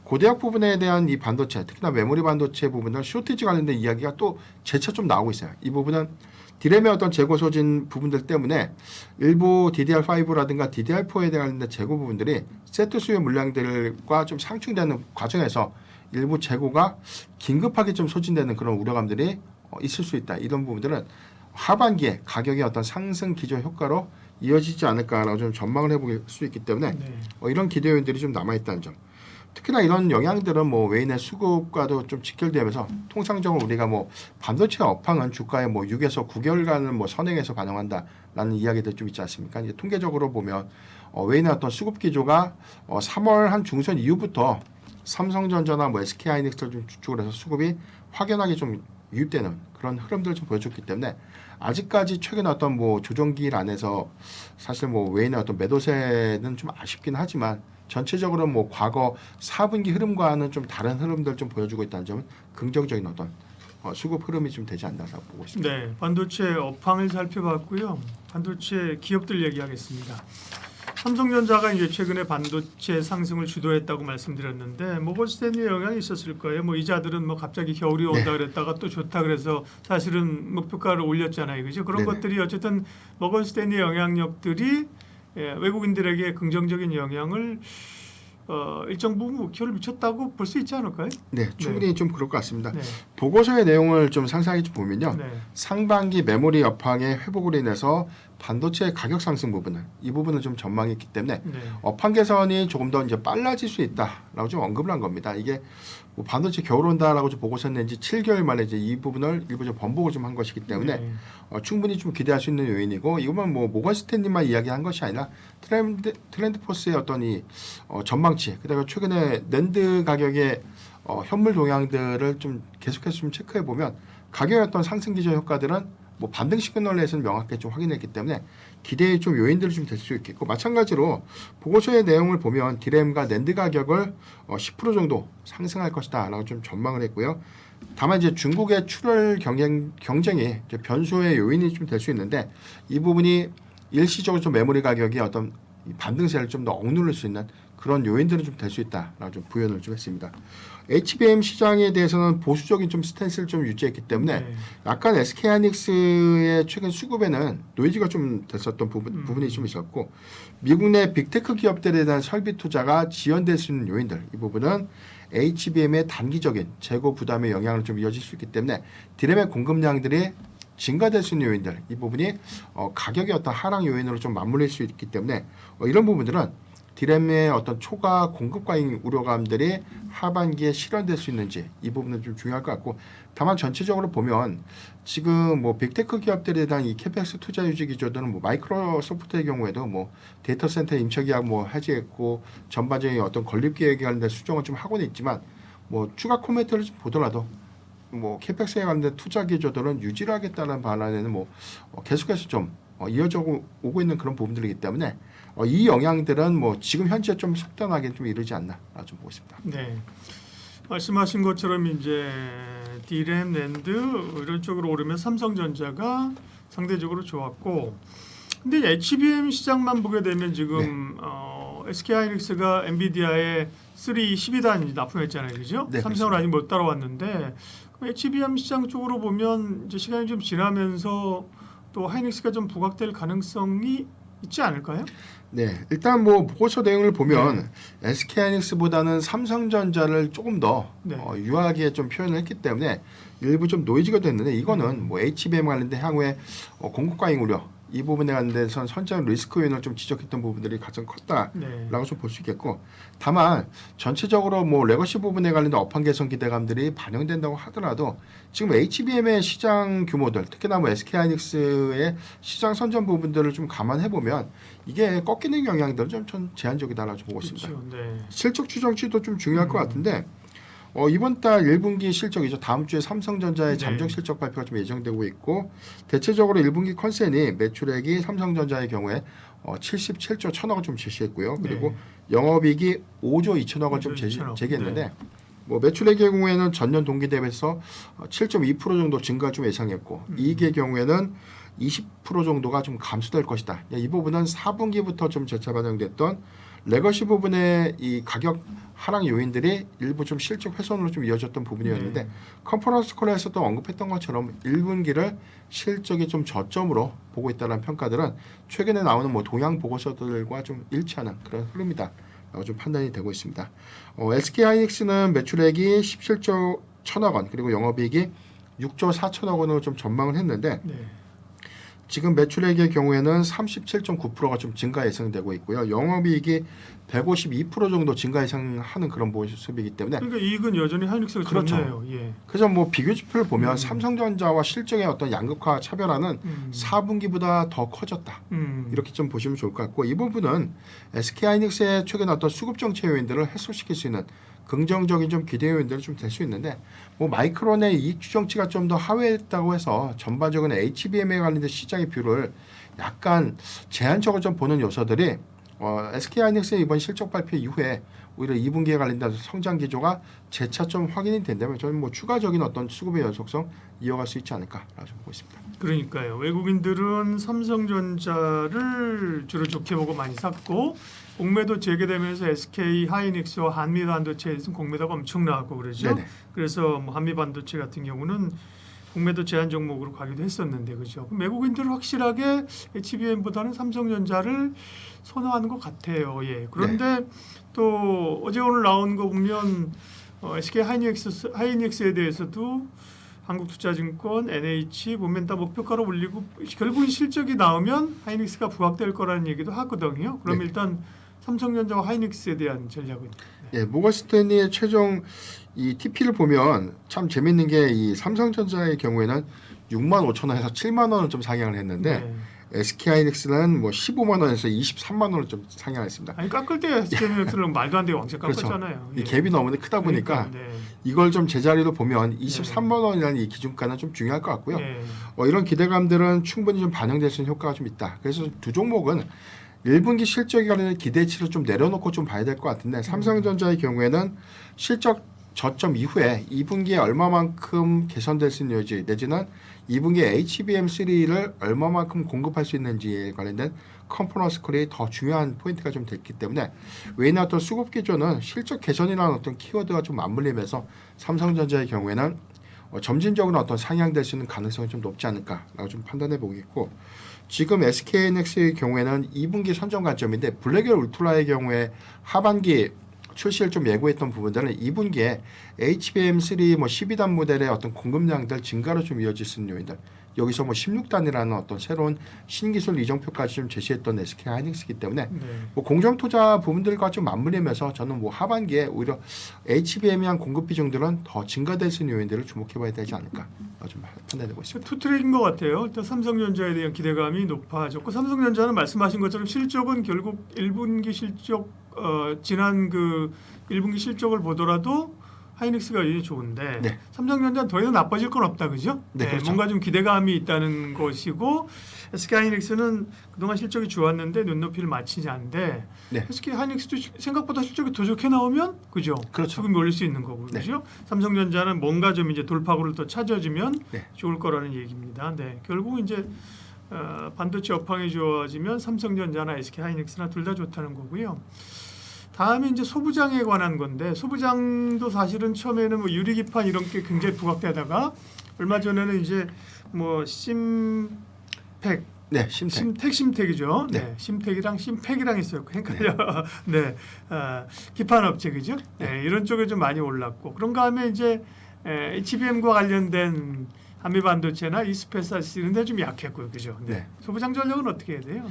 S2: 고대역 부분에 대한 이 반도체 특히나 메모리 반도체 부분은 쇼티지 관련된 이야기가 또 재차 좀 나오고 있어요. 이 부분은 디램의 어떤 재고 소진 부분들 때문에 일부 DDR5라든가 DDR4에 대한 재고 부분들이 세트 수요 물량들과 좀 상충되는 과정에서 일부 재고가 긴급하게 좀 소진되는 그런 우려감들이 있을 수 있다. 이런 부분들은 하반기에 가격의 어떤 상승 기조 효과로 이어지지 않을까라고 좀 전망을 해볼 수 있기 때문에
S1: 네.
S2: 이런 기대 요인들이 좀 남아있다는 점. 특히나 이런 영향들은 뭐 외인의 수급과도 좀 직결되면서 통상적으로 우리가 뭐 반도체 업황은 주가의 뭐 6에서 9개월간을 뭐 선행해서 반영한다라는 이야기들 좀 있지 않습니까? 이제 통계적으로 보면 외인의 어떤 수급 기조가 3월 한 중순 이후부터 삼성전자나 뭐 SK하이닉스를 좀 주축을 해서 수급이 확연하게 좀 유입되는 그런 흐름들을 좀 보여줬기 때문에 아직까지 최근 어떤 뭐 조정기일 안에서 사실 뭐 외인의 어떤 매도세는 좀 아쉽긴 하지만 전체적으로 뭐 과거 4분기 흐름과는 좀 다른 흐름들 좀 보여주고 있다는 점은 긍정적인 어떤 수급 흐름이 좀 되지 않나라고 보고 있습니다.
S1: 네, 반도체 업황을 살펴봤고요. 반도체 기업들 얘기하겠습니다. 삼성전자가 이제 최근에 반도체 상승을 주도했다고 말씀드렸는데 모건스탠리 영향이 있었을 거예요. 뭐 이자들은 뭐 갑자기 겨울이 온다 그랬다가 또 좋다 그래서 사실은 목표가를 올렸잖아요, 그죠? 그런
S2: 네네.
S1: 것들이 어쨌든 모건스탠리 영향력들이 외국인들에게 긍정적인 영향을 일정 부분 목표를 미쳤다고 볼 수 있지 않을까요?
S2: 네, 충분히 좀 그럴 것 같습니다.
S1: 네,
S2: 보고서의 내용을 좀 상세하게 좀 보면요.
S1: 네,
S2: 상반기 메모리 업황의 회복으로 인해서 반도체 가격 상승 부분을 이 부분은 좀 전망이 있기 때문에
S1: 네,
S2: 업황 개선이 조금 더 이제 빨라질 수 있다라고 좀 언급을 한 겁니다. 이게 뭐 반도체 겨울 온다라고 좀 보고서 냈는지 7개월 만에 이제 이 부분을 일부 좀 번복을 좀 한 것이기 때문에
S1: 네.
S2: 충분히 좀 기대할 수 있는 요인이고 이것만 뭐 모건 스탠리만 이야기한 것이 아니라 트렌드 포스의 어떤 이 전망치 그다음에 최근에 낸드 가격의 현물 동향들을 좀 계속해서 좀 체크해 보면 가격의 어떤 상승 기저 효과들은 뭐 반등 시그널에서는 명확하게 좀 확인했기 때문에 기대의 좀 요인들이 좀 될 수 있겠고 마찬가지로 보고서의 내용을 보면 디램과 낸드 가격을 10% 정도 상승할 것이다라고 좀 전망을 했고요. 다만 이제 중국의 출혈 경쟁이 이제 변수의 요인이 좀 될 수 있는데 이 부분이 일시적으로 좀 메모리 가격이 어떤 이 반등세를 좀 더 억누를 수 있는 그런 요인들은 좀 될 수 있다라고 좀 부연을 좀 했습니다. HBM 시장에 대해서는 보수적인 좀 스탠스를 좀 유지했기 때문에
S1: 네.
S2: 약간 SK하이닉스의 최근 수급에는 노이즈가 좀 됐었던 부분이 좀 있었고 미국 내 빅테크 기업들에 대한 설비 투자가 지연될 수 있는 요인들 이 부분은 HBM의 단기적인 재고 부담의 영향을 좀 이어질 수 있기 때문에 디램의 공급량들이 증가될 수 있는 요인들 이 부분이 가격의 어떤 하락 요인으로 좀 맞물릴 수 있기 때문에 이런 부분들은 디램의 어떤 초과 공급 과잉 우려감들이 하반기에 실현될 수 있는지 이 부분은 좀 중요할 것 같고 다만 전체적으로 보면 지금 뭐 빅테크 기업들에 대한 이 캐펙스 투자 유지 기조들은 뭐 마이크로소프트의 경우에도 뭐 데이터 센터 임차 계약 뭐 해지했고 전반적인 어떤 건립 계획에 관련된 수정을 좀 하고는 있지만 뭐 추가 코멘트를 좀 보더라도 뭐 캐펙스에 관련된 투자 기조들은 유지를 하겠다는 반란에는 뭐 계속해서 좀 이어져 오고 있는 그런 부분들이기 때문에 이 영향들은 뭐 지금 현재 좀 속단하게 좀 이르지 않나 좀 보고 있습니다.
S1: 네. 말씀하신 것처럼 이제 디램, 낸드 이런 쪽으로 오르면 삼성전자가 상대적으로 좋았고, 근데 HBM 시장만 보게 되면 지금 SK하이닉스가 엔비디아에 12단 납품했잖아요, 그죠?
S2: 네,
S1: 삼성은 아직 못 따라왔는데 그럼 HBM 시장 쪽으로 보면 이제 시간이 좀 지나면서 또 하이닉스가 좀 부각될 가능성이 있지 않을까요?
S2: 네, 일단 뭐 보고서 내용을 보면 SK하이닉스보다는 삼성전자를 조금 더
S1: 네.
S2: 유하게 좀 표현을 했기 때문에 일부 좀 노이즈가 됐는데 이거는 뭐 HBM 관련된 향후에 공급 과잉 우려 이 부분에 관련돼서 선장 리스크 요인을 좀 지적했던 부분들이 가장 컸다라고
S1: 네.
S2: 좀 볼 수 있겠고, 다만 전체적으로 뭐 레거시 부분에 관련된 업황 개선 기대감들이 반영된다고 하더라도 지금 HBM의 시장 규모들, 특히나 뭐 SK하이닉스의 시장 선전 부분들을 좀 감안해 보면 이게 꺾이는 영향들은 좀 제한적이다라고 보고 있습니다.
S1: 그렇죠. 네.
S2: 실적 추정치도 좀 중요할 것 같은데 이번 달 1분기 실적이죠. 다음 주에 삼성전자의
S1: 네.
S2: 잠정 실적 발표가 좀 예정되고 있고, 대체적으로 1분기 컨센이 매출액이 삼성전자의 경우에 77조 1천억을 좀 제시했고요. 그리고 영업이익이 5조 2천억을 좀
S1: 5조 2천억.
S2: 제기했는데
S1: 네.
S2: 뭐 매출액의 경우에는 전년 동기 대비해서 7.2% 정도 증가를 좀 예상했고, 이익의 경우에는 20% 정도가 좀 감소될 것이다. 이 부분은 4분기부터 좀 재차 반영됐던 레거시 부분의 이 가격 하락 요인들이 일부 좀 실적 훼손으로 좀 이어졌던 부분이었는데 컨퍼런스 콜에서도 언급했던 것처럼 1분기를 실적이 좀 저점으로 보고 있다는 평가들은 최근에 나오는 뭐 동향 보고서들과 좀 일치하는 그런 흐름이다. 라고 좀 판단이 되고 있습니다. SK하이닉스는 매출액이 17조 1천억 원 그리고 영업이익이 6조 4천억 원으로 좀 전망을 했는데
S1: 네.
S2: 지금 매출액의 경우에는 37.9%가 좀 증가 예상되고 있고요. 영업이익이 152% 정도 증가 예상하는 그런 모습이기 때문에
S1: 그러니까 이익은 여전히 하이닉스가
S2: 그렇죠.
S1: 좋네요. 예.
S2: 그래서 뭐 비교 지표를 보면 삼성전자와 실적의 어떤 양극화 차별화는 4분기보다 더 커졌다. 이렇게 좀 보시면 좋을 것 같고, 이 부분은 SK하이닉스의 최근 어떤 수급 정책 요인들을 해소시킬 수 있는 긍정적인 좀 기대 요인들이 좀 될 수 있는데, 뭐 마이크론의 이익 추정치가 좀 더 하회했다고 해서 전반적인 HBM에 관련된 시장의 뷰를 약간 제한적으로 좀 보는 요소들이 SK하이닉스의 이번 실적 발표 이후에 오히려 2분기에 관련된 성장 기조가 재차 좀 확인이 된다면 저는 뭐 추가적인 어떤 수급의 연속성 이어갈 수 있지 않을까라고 좀 보고 있습니다.
S1: 그러니까요. 외국인들은 삼성전자를 주로 좋게 보고 많이 샀고, 공매도 재개되면서 SK 하이닉스와 한미반도체에서 공매도가 엄청 나왔고 그러죠.
S2: 네네.
S1: 그래서 뭐 한미반도체 같은 경우는 공매도 제한 종목으로 가기도 했었는데, 그죠? 외국인들은 확실하게 HBM보다는 삼성전자를 선호하는 것 같아요. 예. 그런데 또 어제 오늘 나온 거 보면 SK 하이닉스에 대해서도 한국투자증권, NH 보면 다 목표가로 올리고 결국은 실적이 나오면 하이닉스가 부각될 거라는 얘기도 하거든요. 그럼
S2: 네.
S1: 일단 삼성전자와 하이닉스에 대한 전략은
S2: 예, 모건스탠리의 최종 이 TP를 보면 참 재밌는 게 이 삼성전자의 경우에는 6만 5천 원에서 7만 원을 좀 상향을 했는데
S1: 네.
S2: SK하이닉스는 뭐 15만 원에서 23만 원을 좀 상향했습니다.
S1: 아니 깎을 때 SK하이닉스는 말도 안 되게 왕창
S2: 그렇죠.
S1: 깎았잖아요.
S2: 이 갭이 너무 크다 보니까
S1: 그러니까, 네.
S2: 이걸 좀 제자리로 보면 23만 원이라는 이 기준가는 좀 중요할 것 같고요.
S1: 네.
S2: 이런 기대감들은 충분히 좀 반영될 수 있는 효과가 좀 있다. 그래서 두 종목은 1분기 실적에 관련된 기대치를 좀 내려놓고 좀 봐야 될 것 같은데, 삼성전자의 경우에는 실적 저점 이후에 2분기에 얼마만큼 개선될 수 있는 여지 내지는 2분기에 HBM3를 얼마만큼 공급할 수 있는지에 관련된 컨퍼런스 콜이 더 중요한 포인트가 좀 됐기 때문에 외인의 어떤 수급 기조는 실적 개선이라는 어떤 키워드가 좀 맞물리면서 삼성전자의 경우에는 점진적으로 어떤 상향될 수 있는 가능성이 좀 높지 않을까라고 좀 판단해 보겠고, 지금 SK하이닉스의 경우에는 2분기 선정 관점인데 블랙웰 울트라의 경우에 하반기 출시를 좀 예고했던 부분들은 2분기에 HBM3 뭐 12단 모델의 어떤 공급량들 증가로 좀 이어질 수 있는 요인들, 여기서 뭐 16단이라는 어떤 새로운 신기술 이정표까지 좀 제시했던 SK하이닉스이기 때문에 뭐 공정 투자 부분들과 좀 맞물리면서 저는 뭐 하반기에 오히려 HBM에 한 공급 비중들은 더 증가될 수 있는 요인들을 주목해봐야 되지 않을까 좀 판단되고 있습니다.
S1: 투트랙인 것 같아요. 일단 삼성전자에 대한 기대감이 높아졌고, 삼성전자는 말씀하신 것처럼 실적은 결국 1분기 실적 지난 그 1분기 실적을 보더라도 하이닉스가 여전히 좋은데
S2: 네.
S1: 삼성전자는 더 이상 나빠질 건 없다, 그죠?
S2: 네, 그렇죠.
S1: 뭔가 좀 기대감이 있다는 것이고, SK하이닉스는 그동안 실적이 좋았는데 눈높이를 맞추지 않는데
S2: 네.
S1: SK하이닉스도 생각보다 실적이 더 좋게 나오면 그죠?
S2: 그렇죠.
S1: 수급이 올릴 수 있는 거고,
S2: 네.
S1: 그죠? 삼성전자는 뭔가 좀 이제 돌파구를 더 찾아주면
S2: 네.
S1: 좋을 거라는 얘기입니다. 네, 결국 이제 반도체 업황이 좋아지면 삼성전자나 SK하이닉스나 둘 다 좋다는 거고요. 다음에 이제 소부장에 관한 건데, 소부장도 사실은 처음에는 뭐 유리기판 이런 게 굉장히 부각되다가 얼마 전에는 이제 뭐 심팩
S2: 네, 심택.
S1: 심택이죠. 네.
S2: 네.
S1: 심택이랑 심팩이랑 있어요. 헷갈려. 네. 기판 업체 그죠? 네. 이런 쪽에 좀 많이 올랐고 그런가 하면 이제 HBM과 관련된 한미 반도체나 이스페사스 이런 데 좀 약했고요. 그죠? 네.
S2: 네.
S1: 소부장 전력은 어떻게 해야 돼요?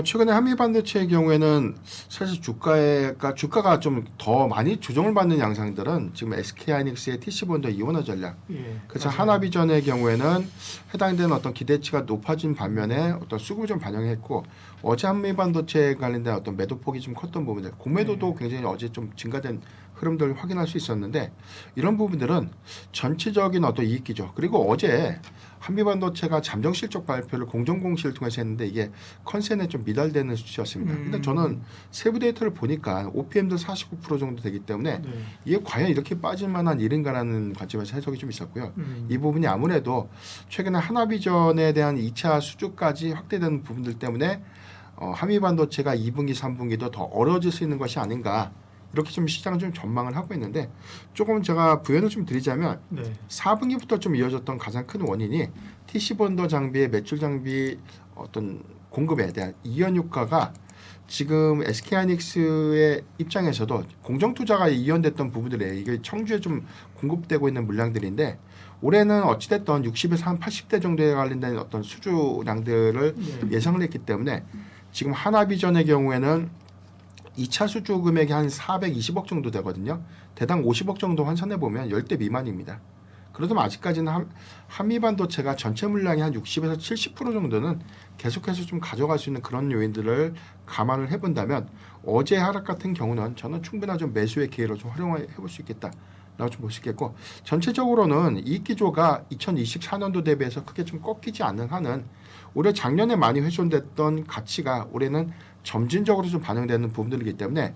S2: 최근에 한미 반도체의 경우에는 사실 주가가 좀 더 많이 조정을 받는 양상들은 지금 SK하이닉스의 TC본도 이원화 전략.
S1: 예.
S2: 그래서
S1: 맞아요.
S2: 하나비전의 경우에는 해당되는 어떤 기대치가 높아진 반면에 어떤 수급을 좀 반영했고 어제 한미 반도체에 관련된 어떤 매도폭이 좀 컸던 부분들, 공매도도 굉장히 어제 좀 증가된 흐름들을 확인할 수 있었는데 이런 부분들은 전체적인 어떤 이익기죠. 그리고 어제 한미반도체가 잠정 실적 발표를 공정공시를 통해서 했는데 이게 컨센에 좀 미달되는 수치였습니다. 근데 저는 세부 데이터를 보니까 OPM도 49% 정도 되기 때문에
S1: 네.
S2: 이게 과연 이렇게 빠질 만한 일인가라는 관점에서 해석이 좀 있었고요. 이 부분이 아무래도 최근에 하나비전에 대한 2차 수주까지 확대되는 부분들 때문에 한미반도체가 2분기, 3분기도 더 어려워질 수 있는 것이 아닌가 이렇게 좀 시장은 좀 전망을 하고 있는데 조금 제가 부연을 좀 드리자면
S1: 네.
S2: 4분기부터 좀 이어졌던 가장 큰 원인이 TC본더 장비의 매출 장비 어떤 공급에 대한 이연 효과가 지금 SK하이닉스의 입장에서도 공정 투자가 이연됐던 부분들에 이게 청주에 좀 공급되고 있는 물량들인데 올해는 어찌됐던 60에서 한 80대 정도에 관련된 어떤 수주량들을
S1: 네.
S2: 예상을 했기 때문에 지금 하나비전의 경우에는 2차 수주 금액이 한 420억 정도 되거든요. 대당 50억 정도 환산해 보면 10대 미만입니다. 그렇다면 아직까지는 한미반도체가 전체 물량이 한 60에서 70% 정도는 계속해서 좀 가져갈 수 있는 그런 요인들을 감안을 해본다면 어제 하락 같은 경우는 저는 충분한 좀 매수의 기회로 좀 활용해 볼 수 있겠다라고 좀 볼 수 있겠고 전체적으로는 이익 기조가 2024년도 대비해서 크게 좀 꺾이지 않는 한은 올해 작년에 많이 훼손됐던 가치가 올해는 점진적으로 좀 반영되는 부분들이기 때문에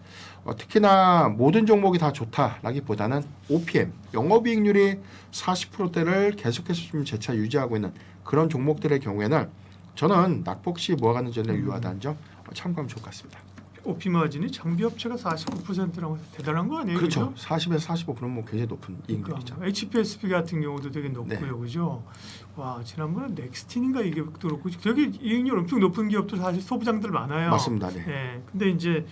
S2: 특히나 모든 종목이 다 좋다라기보다는 OPM 영업이익률이 40%대를 계속해서 좀 재차 유지하고 있는 그런 종목들의 경우에는 저는 낙폭 시 모아가는 전략 유효하다는 점 참고하면 좋을 것 같습니다.
S1: 오피 마진이 장비 업체가 49%라고 대단한 거 아니에요?
S2: 그렇죠.
S1: 그죠?
S2: 40에서 45%는 뭐 굉장히 높은 이익률이죠.
S1: 그러니까 HPSP 같은 경우도 되게 높고요,
S2: 네.
S1: 그죠? 와 지난번에 넥스틴인가 이게 그렇고 되게 이익률 엄청 높은 기업도 사실 소부장들 많아요.
S2: 맞습니다. 네.
S1: 네. 근데 이제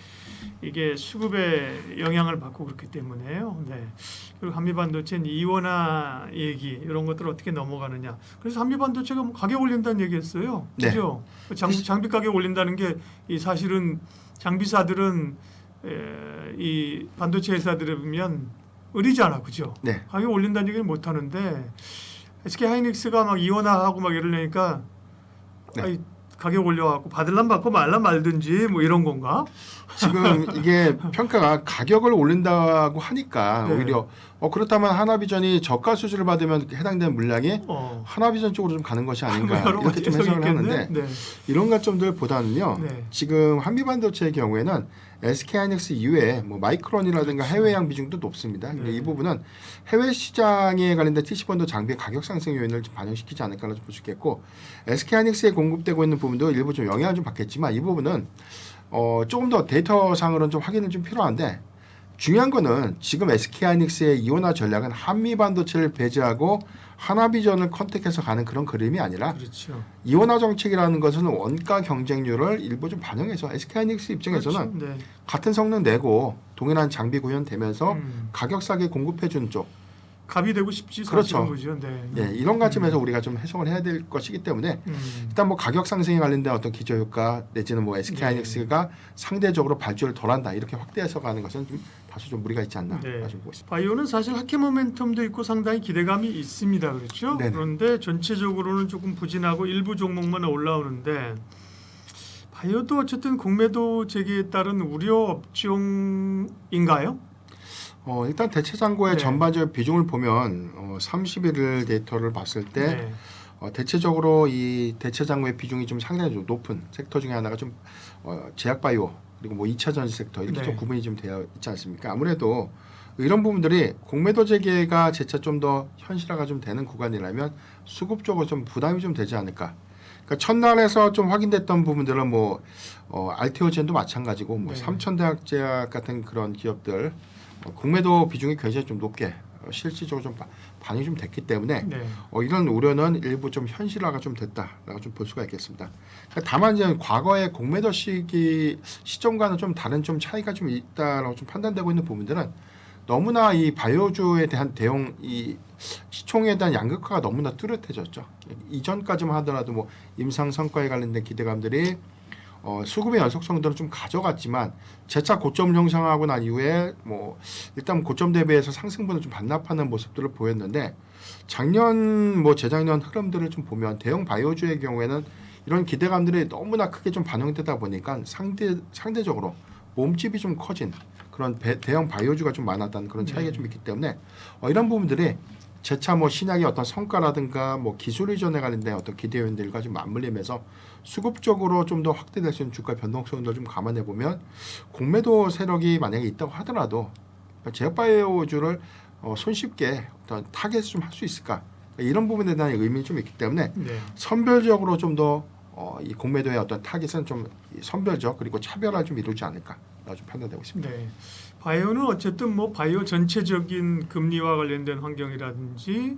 S1: 이게 수급에 영향을 받고 그렇기 때문에요. 네. 그리고 한미반도체는 이원화 얘기 이런 것들 어떻게 넘어가느냐. 그래서 한미반도체가 뭐 가격 올린다는 얘기했어요.
S2: 네.
S1: 그죠? 장비 가격 올린다는 게 이 사실은 장비사들은 이 반도체 회사들에 보면 의리잖아, 그죠?
S2: 네.
S1: 가격 올린다는 얘기는 못 하는데 SK 하이닉스가 막 이원화하고 막 이러려니까
S2: 네.
S1: 아이, 가격 올려갖고 받을란 받고 말란 말든지 뭐 이런 건가?
S2: 지금 이게 평가가 가격을 올린다고 하니까
S1: 네.
S2: 오히려 그렇다면 하나비전이 저가 수주를 받으면 해당되는 물량이
S1: 어.
S2: 하나비전 쪽으로 좀 가는 것이 아닌가
S1: 여러
S2: 이렇게 좀
S1: 해석이
S2: 해석을
S1: 있겠네.
S2: 하는데
S1: 네.
S2: 이런 관점들보다는요.
S1: 네.
S2: 지금 한미반도체의 경우에는 SK하이닉스 이외에 뭐 마이크론이라든가 해외양 비중도 높습니다.
S1: 네.
S2: 이 부분은 해외 시장에 관련된 TC본더 장비의 가격 상승 요인을 좀 반영시키지 않을까라고 볼 수 있겠고 SK하이닉스에 공급되고 있는 부분도 일부 좀 영향을 좀 받겠지만 이 부분은 조금 더 데이터상으로는 좀 확인은 좀 필요한데 중요한 거는 지금 SK하이닉스의 이원화 전략은 한미반도체를 배제하고 하나비전을 컨택해서 가는 그런 그림이 아니라
S1: 그렇죠.
S2: 이원화 정책이라는 것은 원가 경쟁률을 일부 좀 반영해서 SK하이닉스 입장에서는
S1: 그렇죠. 네.
S2: 같은 성능 내고 동일한 장비 구현되면서
S1: 음.
S2: 가격 싸게 공급해주는 쪽
S1: 갑이 되고 싶지
S2: 그렇죠.
S1: 사실은 거죠. 네.
S2: 예, 이런 관점에서 우리가 좀 해석을 해야 될 것이기 때문에
S1: 음.
S2: 일단 뭐 가격 상승에 관련된 어떤 기저 효과 내지는 뭐 SK하이닉스가 상대적으로 발주를 덜한다 이렇게 확대해서 가는 것은 좀 다소 좀 무리가 있지 않나
S1: 네.
S2: 좀 보고 있습니다.
S1: 바이오는 사실 하계 모멘텀도 있고 상당히 기대감이 있습니다. 그렇죠?
S2: 네네.
S1: 그런데 전체적으로는 조금 부진하고 일부 종목만 올라오는데 바이오도 어쨌든 공매도 제기에 따른 우려 업종인가요?
S2: 일단 대체 잔고의
S1: 네.
S2: 전반적 비중을 보면 31일 데이터를 봤을 때
S1: 네.
S2: 대체적으로 이 대체 잔고의 비중이 좀 상당히 좀 높은 섹터 중에 하나가 좀 제약 바이오 그리고 뭐 2차 전지 섹터 이렇게
S1: 네.
S2: 좀 구분이 좀 되어 있지 않습니까? 아무래도 이런 부분들이 공매도 재개가 재차 좀 더 현실화가 좀 되는 구간이라면 수급적으로 좀 부담이 좀 되지 않을까. 그러니까 첫날에서 좀 확인됐던 부분들은 뭐 알테오젠도 마찬가지고 뭐
S1: 네.
S2: 삼천대학제약 같은 그런 기업들 공매도 비중이 굉장히 좀 높게 실질적으로 좀 반영이 좀 됐기 때문에
S1: 네.
S2: 이런 우려는 일부 좀 현실화가 좀 됐다라고 좀 볼 수가 있겠습니다. 다만 이제 과거의 공매도 시점과는 좀 다른 좀 차이가 좀 있다라고 좀 판단되고 있는 부분들은 너무나 이 바이오주에 대한 대응 이 시총에 대한 양극화가 너무나 뚜렷해졌죠. 이전까지만 하더라도 뭐 임상 성과에 관련된 기대감들이 수급의 연속성들은 좀 가져갔지만 재차 고점을 형성하고 난 이후에 뭐 일단 고점 대비해서 상승분을 좀 반납하는 모습들을 보였는데 작년 뭐 재작년 흐름들을 좀 보면 대형 바이오주의 경우에는 이런 기대감들이 너무나 크게 좀 반영되다 보니까 상대적으로 몸집이 좀 커진 그런 대형 바이오주가 좀 많았다는 그런 차이가 좀 있기 때문에 이런 부분들이 재차 뭐 신약의 어떤 성과라든가 뭐 기술 이전에 관련된 어떤 기대 요인들과 좀 맞물리면서 수급적으로 좀 더 확대될 수 있는 주가 변동성들 좀 감안해 보면 공매도 세력이 만약에 있다고 하더라도 제약바이오주를 손쉽게 어떤 타겟을 좀 할 수 있을까 이런 부분에 대한 의미 좀 있기 때문에
S1: 네.
S2: 선별적으로 좀 더 이 공매도의 어떤 타깃은 좀 선별적 그리고 차별화 좀 이루지 않을까 좀 판단되고 있습니다.
S1: 네. 바이오는 어쨌든 뭐 바이오 전체적인 금리와 관련된 환경이라든지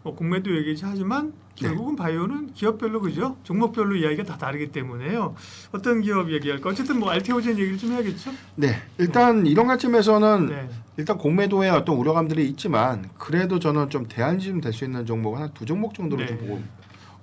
S1: 뭐 공매도 얘기지 하지만 결국은 바이오는 기업별로 그죠? 종목별로 이야기가 다 다르기 때문에요. 어떤 기업 얘기할까? 어쨌든 뭐 알테오젠 얘기를 좀 해야겠죠?
S2: 네, 일단 이런 관점에서는
S1: 네.
S2: 일단 공매도에 어떤 우려감들이 있지만 그래도 저는 좀 대안이 좀 될 수 있는 종목은 한 두 종목 정도로
S1: 네.
S2: 좀 보고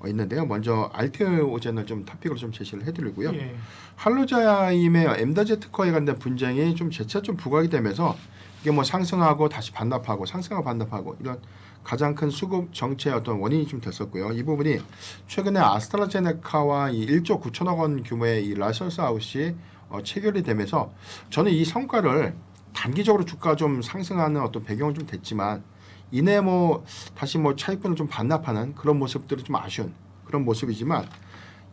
S2: 있는데요. 먼저 알테오젠을 좀 토픽으로 좀 제시를 해드리고요.
S1: 예.
S2: 할로자임의 엠다제 특허에 관한 분쟁이 좀 재차 좀 부각이 되면서 이게 뭐 상승하고 다시 반납하고 상승하고 반납하고 이런 가장 큰 수급 정체의 어떤 원인이 좀 됐었고요. 이 부분이 최근에 아스트라제네카와 이 1조 9천억 원 규모의 이 라이선스 아웃이 체결이 되면서 저는 이 성과를 단기적으로 주가 좀 상승하는 어떤 배경은 좀 됐지만 이내 뭐 다시 뭐 차익분을 좀 반납하는 그런 모습들이 좀 아쉬운 그런 모습이지만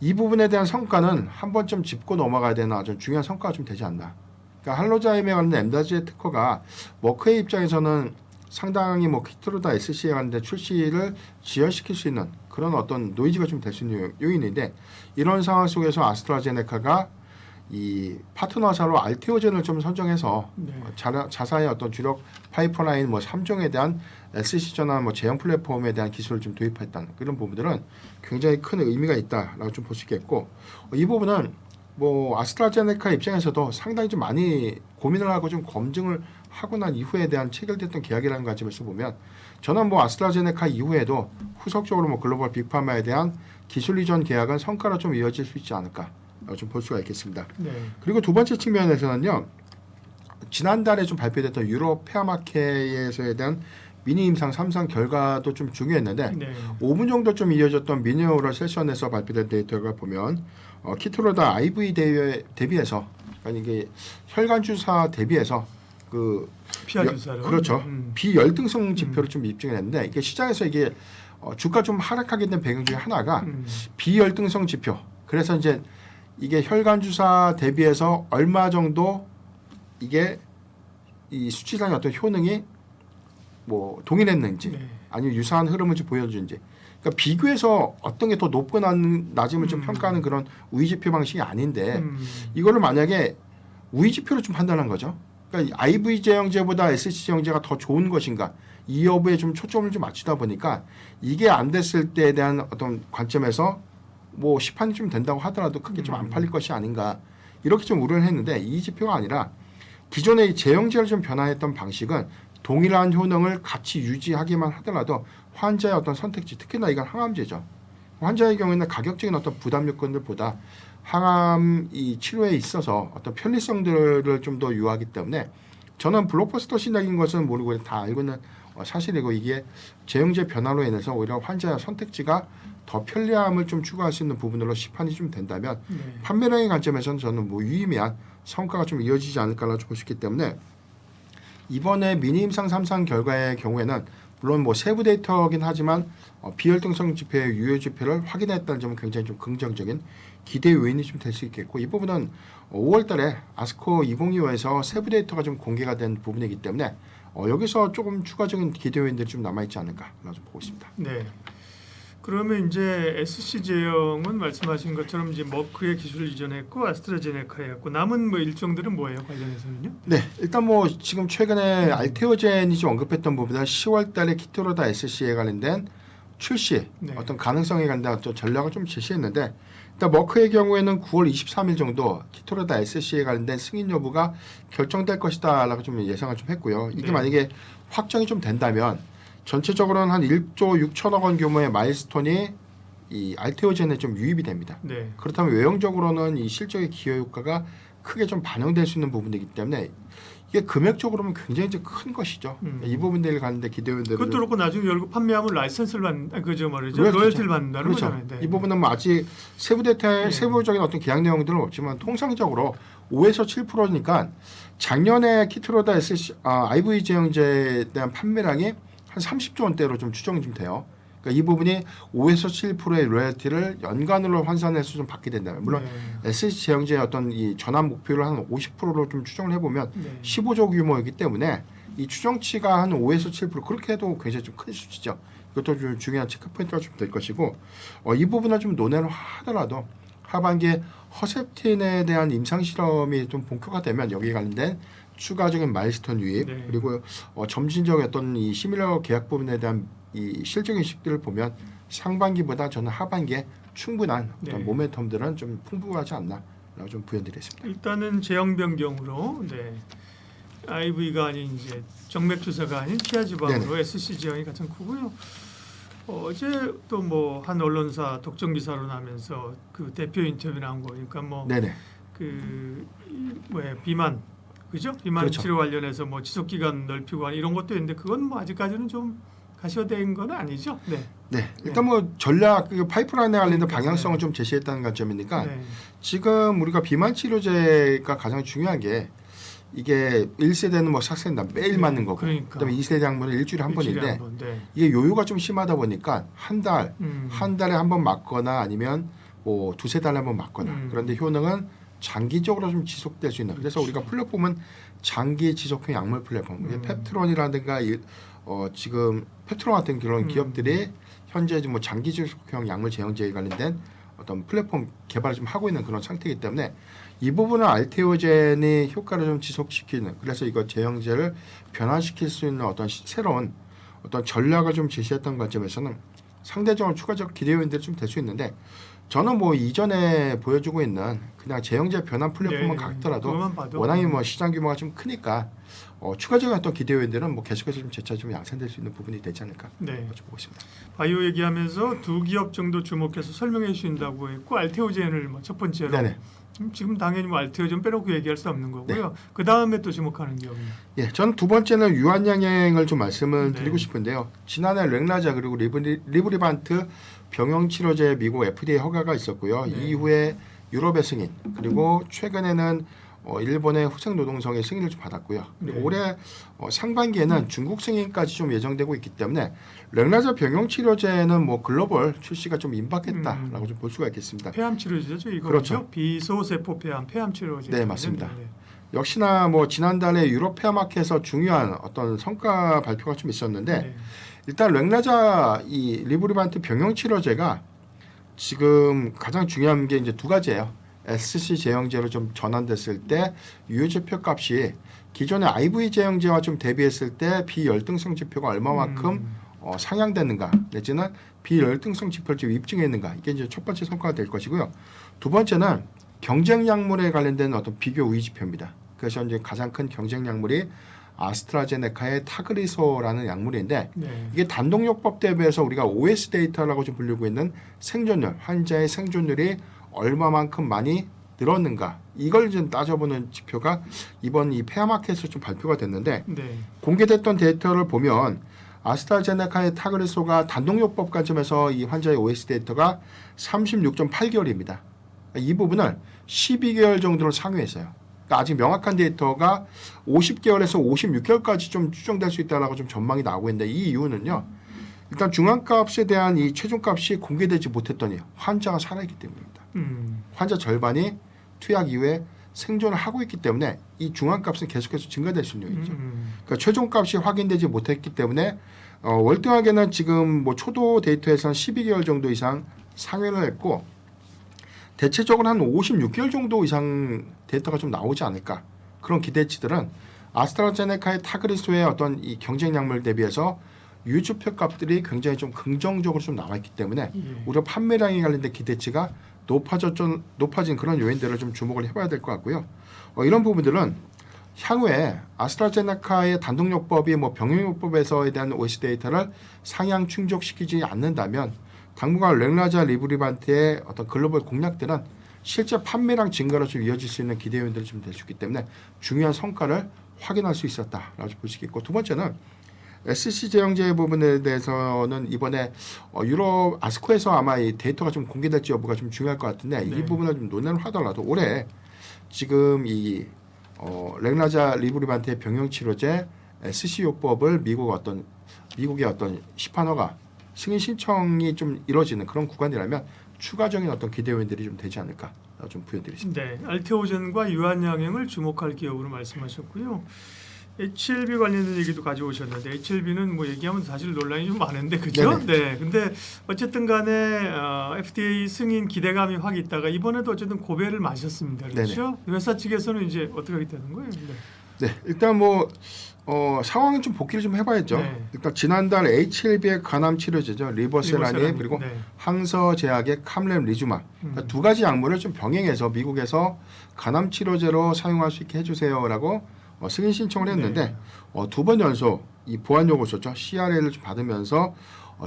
S2: 이 부분에 대한 성과는 한 번쯤 짚고 넘어가야 되는 아주 중요한 성과가 좀 되지 않나. 그러니까 할로자임에 관한 엠다지의 특허가 머크의 입장에서는 상당히 뭐 키트로다 SC에 관한 출시를 지연시킬 수 있는 그런 어떤 노이즈가 좀 될 수 있는 요인인데 이런 상황 속에서 아스트라제네카가 이 파트너사로 알테오젠을 좀 선정해서
S1: 네.
S2: 자사의 어떤 주력 파이프라인 뭐 3종에 대한 SC 전환 뭐 제형 플랫폼에 대한 기술을 좀 도입했다는 그런 부분들은 굉장히 큰 의미가 있다라고 좀 볼 수 있겠고 이 부분은 뭐 아스트라제네카 입장에서도 상당히 좀 많이 고민을 하고 좀 검증을 하고 난 이후에 대한 체결됐던 계약이라는 관점에서 보면 저는 뭐 아스트라제네카 이후에도 후속적으로 뭐 글로벌 빅파마에 대한 기술 이전 계약은 성과로 좀 이어질 수 있지 않을까 좀 볼 수가 있겠습니다.
S1: 네.
S2: 그리고 두 번째 측면에서는요. 지난달에 좀 발표됐던 유럽 페어마켓에 대한 미니 임상 3상 결과도 좀 중요했는데
S1: 네.
S2: 5분 정도 좀 이어졌던 미니오럴 세션에서 발표된 데이터가 보면 키트로다 IV 대비해서 아니 이게 혈관 주사 대비해서 그
S1: 피하 주사로.
S2: 그렇죠. 비열등성 지표를 좀 입증했는데 이게 시장에서 이게 주가 좀 하락하게 된 배경 중에 하나가 비열등성 지표. 그래서 이제 이게 혈관 주사 대비해서 얼마 정도 이게 이 수치상의 어떤 효능이 뭐 동일했는지
S1: 네.
S2: 아니면 유사한 흐름을 좀 보여주는지 그러니까 비교해서 어떤 게 더 높거나 낮음을 좀 평가하는 그런 우위 지표 방식이 아닌데 이거를 만약에 우위 지표로 좀 판단한 거죠. 그러니까 IV 제형제보다 SC 제형제가 더 좋은 것인가 이 여부에 좀 초점을 좀 맞추다 보니까 이게 안 됐을 때에 대한 어떤 관점에서 뭐 시판이 좀 된다고 하더라도 크게 좀 안 팔릴 것이 아닌가 이렇게 좀 우려를 했는데 이 지표가 아니라 기존의 제형제를 좀 변화했던 방식은 동일한 효능을 같이 유지하기만 하더라도 환자의 어떤 선택지 특히나 이건 항암제죠. 환자의 경우에는 가격적인 어떤 부담 요건들보다 항암 이 치료에 있어서 어떤 편리성들을 좀 더 유하기 때문에 저는 블록버스터 신약인 것은 모르고 다 알고 있는 사실이고 이게 제형제 변화로 인해서 오히려 환자의 선택지가 더 편리함을 좀 추구할 수 있는 부분으로 시판이 좀 된다면
S1: 네.
S2: 판매량의 관점에서는 저는 뭐 유의미한 성과가 좀 이어지지 않을까라고 볼 수 있기 때문에 이번에 미니 임상 3상 결과의 경우에는 물론 뭐 세부 데이터긴 하지만 비혈등성 지표의 유효 지표를 확인했다는 점은 굉장히 좀 긍정적인 기대 요인이 좀 될 수 있겠고 이 부분은 5월달에 아스코 2025에서 세부 데이터가 좀 공개가 된 부분이기 때문에 여기서 조금 추가적인 기대 요인들이 좀 남아 있지 않을까라고 보고 있습니다.
S1: 네. 그러면 이제 SC 제형은 말씀하신 것처럼 이제 머크의 기술을 이전했고 아스트라제네카였고 남은 뭐 일정들은 뭐예요 관련해서는요?
S2: 네, 일단 뭐 지금 최근에 알테오젠이 좀 언급했던 부분은 10월달에 키토로다 SC에 관련된 출시
S1: 네.
S2: 어떤 가능성에 관한 어떤 전략을 좀 제시했는데 일단 머크의 경우에는 9월 23일 정도 키토로다 SC에 관련된 승인 여부가 결정될 것이다라고 좀 예상을 좀 했고요. 이게
S1: 네.
S2: 만약에 확정이 좀 된다면 전체적으로는 한 1조 6천억 원 규모의 마일스톤이 이 알테오젠에 좀 유입이 됩니다.
S1: 네.
S2: 그렇다면 외형적으로는 이 실적의 기여 효과가 크게 좀 반영될 수 있는 부분이기 때문에 이게 금액적으로는 굉장히 좀 큰 것이죠. 이 부분들을 가는데 기대원들은
S1: 그것도 그렇고 나중에 열고 판매하면 라이센스를 받는 그죠 말이죠.
S2: 로열티죠.
S1: 로열티를 받는다는
S2: 그렇죠.
S1: 거잖아요. 네.
S2: 이 부분은 뭐 아직 세부 데이터
S1: 네.
S2: 세부적인 어떤 계약 내용들은 없지만 통상적으로 5에서 7%니까 작년에 키트로다 IV 제형제에 대한 판매량이 한 30조 원대로 좀 추정이 좀 돼요. 그러니까 이 부분이 5에서 7%의 로열티를 연간으로 환산해서 좀 받게 된다면 물론
S1: 네.
S2: SC 제형제의 어떤 이 전환 목표를 한 50%로 좀 추정을 해보면
S1: 네.
S2: 15조 규모이기 때문에 이 추정치가 한 5에서 7% 그렇게 해도 굉장히 좀 큰 수치죠. 이것도 좀 중요한 체크 포인트가 좀 될 것이고 이 부분을 좀 논의를 하더라도 하반기에 허셉틴에 대한 임상 실험이 좀 본격화 되면 여기에 관련된 추가적인 마일스톤 유입
S1: 네.
S2: 그리고 점진적 어떤 이 시밀러 계약 부분에 대한 이 실적인 식들을 보면 상반기보다 저는 하반기에 충분한 어떤
S1: 네.
S2: 모멘텀들은 좀 풍부하지 않나라고 좀 부연드리겠습니다.
S1: 일단은 제형 변경으로 네. IV가 아닌 이제 정맥 주사가 아닌 피하 지방으로 SC 제형이 가장 크고요. 어제 또 뭐 한 언론사 독점 기사로 나면서 그 대표 인터뷰 나온 거니까 뭐
S2: 네네.
S1: 그 뭐야 비만 그죠? 비만
S2: 그렇죠.
S1: 치료 관련해서 뭐 지속 기간 넓히고 이런 것도 있는데 그건 뭐 아직까지는 좀 가시화된 건 아니죠. 네.
S2: 네, 일단 뭐 전략 그 파이프라인에 관련된 방향성을
S1: 네.
S2: 좀 제시했다는 관점이니까
S1: 네.
S2: 지금 우리가 비만 치료제가 가장 중요한 게 이게 1세대는 뭐 삭센다 매일 맞는 거고
S1: 그러니까.
S2: 그다음에 2세대 약물은 일주일에 한
S1: 일주일에
S2: 번인데
S1: 한 번, 네.
S2: 이게 요요가 좀 심하다 보니까 한 달에 한 번 맞거나 아니면 뭐 두세 달에 한 번 맞거나 그런데 효능은 장기적으로 좀 지속될 수 있는 그래서 우리가 플랫폼은 장기 지속형 약물 플랫폼 이게 펩트론이라든가 지금 펩트론 같은 그런 기업들이 현재 뭐 장기 지속형 약물 제형제에 관련된 어떤 플랫폼 개발을 좀 하고 있는 그런 상태이기 때문에 이 부분은 알테오젠이 효과를 좀 지속시키는 그래서 이거 제형제를 변화시킬 수 있는 어떤 새로운 어떤 전략을 좀 제시했던 관점에서는 상대적으로 추가적 기대 요인들이 좀 될 수 있는데 저는 뭐 이전에 보여주고 있는 그냥 제형제 변환 플랫폼만
S1: 네,
S2: 갖더라도
S1: 그것만 봐도.
S2: 워낙에 뭐 시장 규모가 좀 크니까 추가적인 어떤 기대 요인들은 뭐 계속해서 좀 재차 좀 양산될 수 있는 부분이 되지 않을까
S1: 네.
S2: 좀 보고 있습니다.
S1: 바이오 얘기하면서 두 기업 정도 주목해서 설명해 주신다고 했고 알테오젠을 뭐 첫 번째로
S2: 네네.
S1: 지금 당연히 뭐 알테오젠 빼놓고 얘기할 수 없는 거고요. 그 다음에 또 주목하는 기업이
S2: 예, 저는 두 번째는 유한양행을 좀 말씀을
S1: 네.
S2: 드리고 싶은데요. 지난해 렉라자 그리고 리브리반트 병용치료제 미국 FDA 허가가 있었고요.
S1: 네.
S2: 이후에 유럽의 승인 그리고 최근에는 일본의 후생노동성의 승인을 좀 받았고요. 그리고
S1: 네.
S2: 올해 상반기에는 중국 승인까지 좀 예정되고 있기 때문에 렉라자 병용치료제는 뭐 글로벌 출시가 좀 임박했다라고 좀 볼 수가 있겠습니다.
S1: 폐암 치료제죠, 이거
S2: 그렇죠.
S1: 비소세포 폐암 치료제.
S2: 네, 맞습니다. 역시나 뭐 지난달에 유럽 폐암학회에서 중요한 어떤 성과 발표가 좀 있었는데
S1: 네.
S2: 일단 렉라자 이 리브리반트 병용치료제가 지금 가장 중요한 게 이제 두 가지예요. SC 제형제로 좀 전환됐을 때 유효지표 값이 기존의 IV 제형제와 좀 대비했을 때 비열등성 지표가 얼마만큼 상향됐는가 내지는 비열등성 지표를 좀 입증했는가 이게 이제 첫 번째 성과가 될 것이고요. 두 번째는 경쟁 약물에 관련된 어떤 비교 우위 지표입니다. 그래서 이제 가장 큰 경쟁 약물이 아스트라제네카의 타그리소라는 약물인데
S1: 네.
S2: 이게 단독요법 대비해서 우리가 OS 데이터라고 좀 불리고 있는 생존율, 환자의 생존율이 얼마만큼 많이 늘었는가 이걸 좀 따져보는 지표가 이번 이 폐암학회에서 좀 발표가 됐는데
S1: 네.
S2: 공개됐던 데이터를 보면 아스트라제네카의 타그리소가 단독요법 관점에서 이 환자의 OS 데이터가 36.8개월입니다. 이 부분을 12개월 정도로 상회했어요. 그러니까 아직 명확한 데이터가 50개월에서 56개월까지 좀 추정될 수 있다라고 좀 전망이 나오고 있는데 이 이유는요. 일단 중앙값에 대한 이 최종값이 공개되지 못했더니 환자가 살아있기 때문입니다. 환자 절반이 투약 이후에 생존을 하고 있기 때문에 이 중앙값은 계속해서 증가될 수 있는 거죠.
S1: 음.
S2: 그러니까 최종값이 확인되지 못했기 때문에 월등하게는 지금 뭐 초도 데이터에서는 12개월 정도 이상 상회를 했고 대체적으로 한 56개월 정도 이상 데이터가 좀 나오지 않을까 그런 기대치들은 아스트라제네카의 타그리소의 어떤 이 경쟁 약물 대비해서 유주표 값들이 굉장히 좀 긍정적으로 좀 나와 있기 때문에
S1: 예.
S2: 우리가 판매량에 관련된 기대치가 높아진 그런 요인들을 좀 주목을 해봐야 될 것 같고요. 이런 부분들은 향후에 아스트라제네카의 단독요법이 뭐 병용요법에서에 대한 OS 데이터를 상향 충족시키지 않는다면 당분간 렉라자 리브리반트의 어떤 글로벌 공략들은 실제 판매량 증가로 좀 이어질 수 있는 기대 요인들이 좀 될 수 있기 때문에 중요한 성과를 확인할 수 있었다라고 볼 수 있겠고 두 번째는 SC 제형제 부분에 대해서는 이번에 유럽 아스코에서 아마 이 데이터가 좀 공개될지 여부가 좀 중요할 것 같은데
S1: 네.
S2: 이 부분을 좀 논의를 하더라도 올해 지금 이 렉라자 리브리반트의 병용 치료제 SC요법을 미국의 어떤 시판허가 승인 신청이 좀 이루어지는 그런 구간이라면 추가적인 어떤 기대 요인들이 좀 되지 않을까 좀 부연드리겠습니다.
S1: 네, 알테오젠과 유한양행을 주목할 기업으로 말씀하셨고요. HLB 관련된 얘기도 가져오셨는데 HLB는 뭐 얘기하면 사실 논란이 좀 많은데 그죠? 네, 근데 어쨌든 간에 FDA 승인 기대감이 확 있다가 이번에도 어쨌든 고배를 마셨습니다. 그렇죠? 회사 측에서는 이제 어떻게 하겠다는 거예요? 네.
S2: 네, 일단 뭐 상황은 좀 복귀를 좀 해봐야죠.
S1: 네.
S2: 일단 지난달 HLB의 간암 치료제죠, 리버세라님 그리고
S1: 네.
S2: 항서제약의 캄렘리주마 그러니까 두 가지 약물을 좀 병행해서 미국에서 간암 치료제로 사용할 수 있게 해주세요라고 승인 신청을 했는데 두 번 연속 이 보안 요구서죠 CRL을 좀 받으면서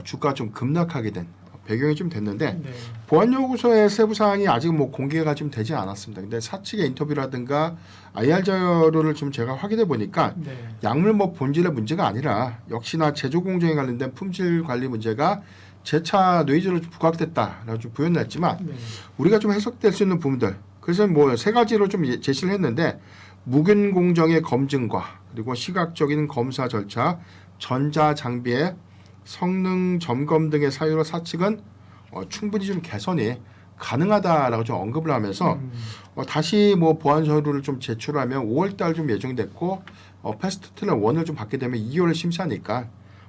S2: 주가가 좀 급락하게 된 배경이 좀 됐는데
S1: 네.
S2: 보안 요구서의 세부 사항이 아직 뭐 공개가 좀 되지 않았습니다. 근데 사측의 인터뷰라든가 IR 자료를 좀 제가 확인해 보니까
S1: 네.
S2: 약물 뭐 본질의 문제가 아니라 역시나 제조 공정에 관련된 품질 관리 문제가 재차 노이즈로 좀 부각됐다라고 좀 부연을 했지만
S1: 네.
S2: 우리가 좀 해석될 수 있는 부분들 그래서 뭐 세 가지로 좀 제시를 했는데 무균 공정의 검증과 그리고 시각적인 검사 절차, 전자 장비의 성능 점검 등의 사유로 사측은 충분히 좀 개선이 가능하다라고 좀 언급을 하면서 다시 뭐 보안 서류를 좀 제출하면 5월달 좀 예정됐고 패스트 트랙 1을 좀 받게 되면 2월 심사니까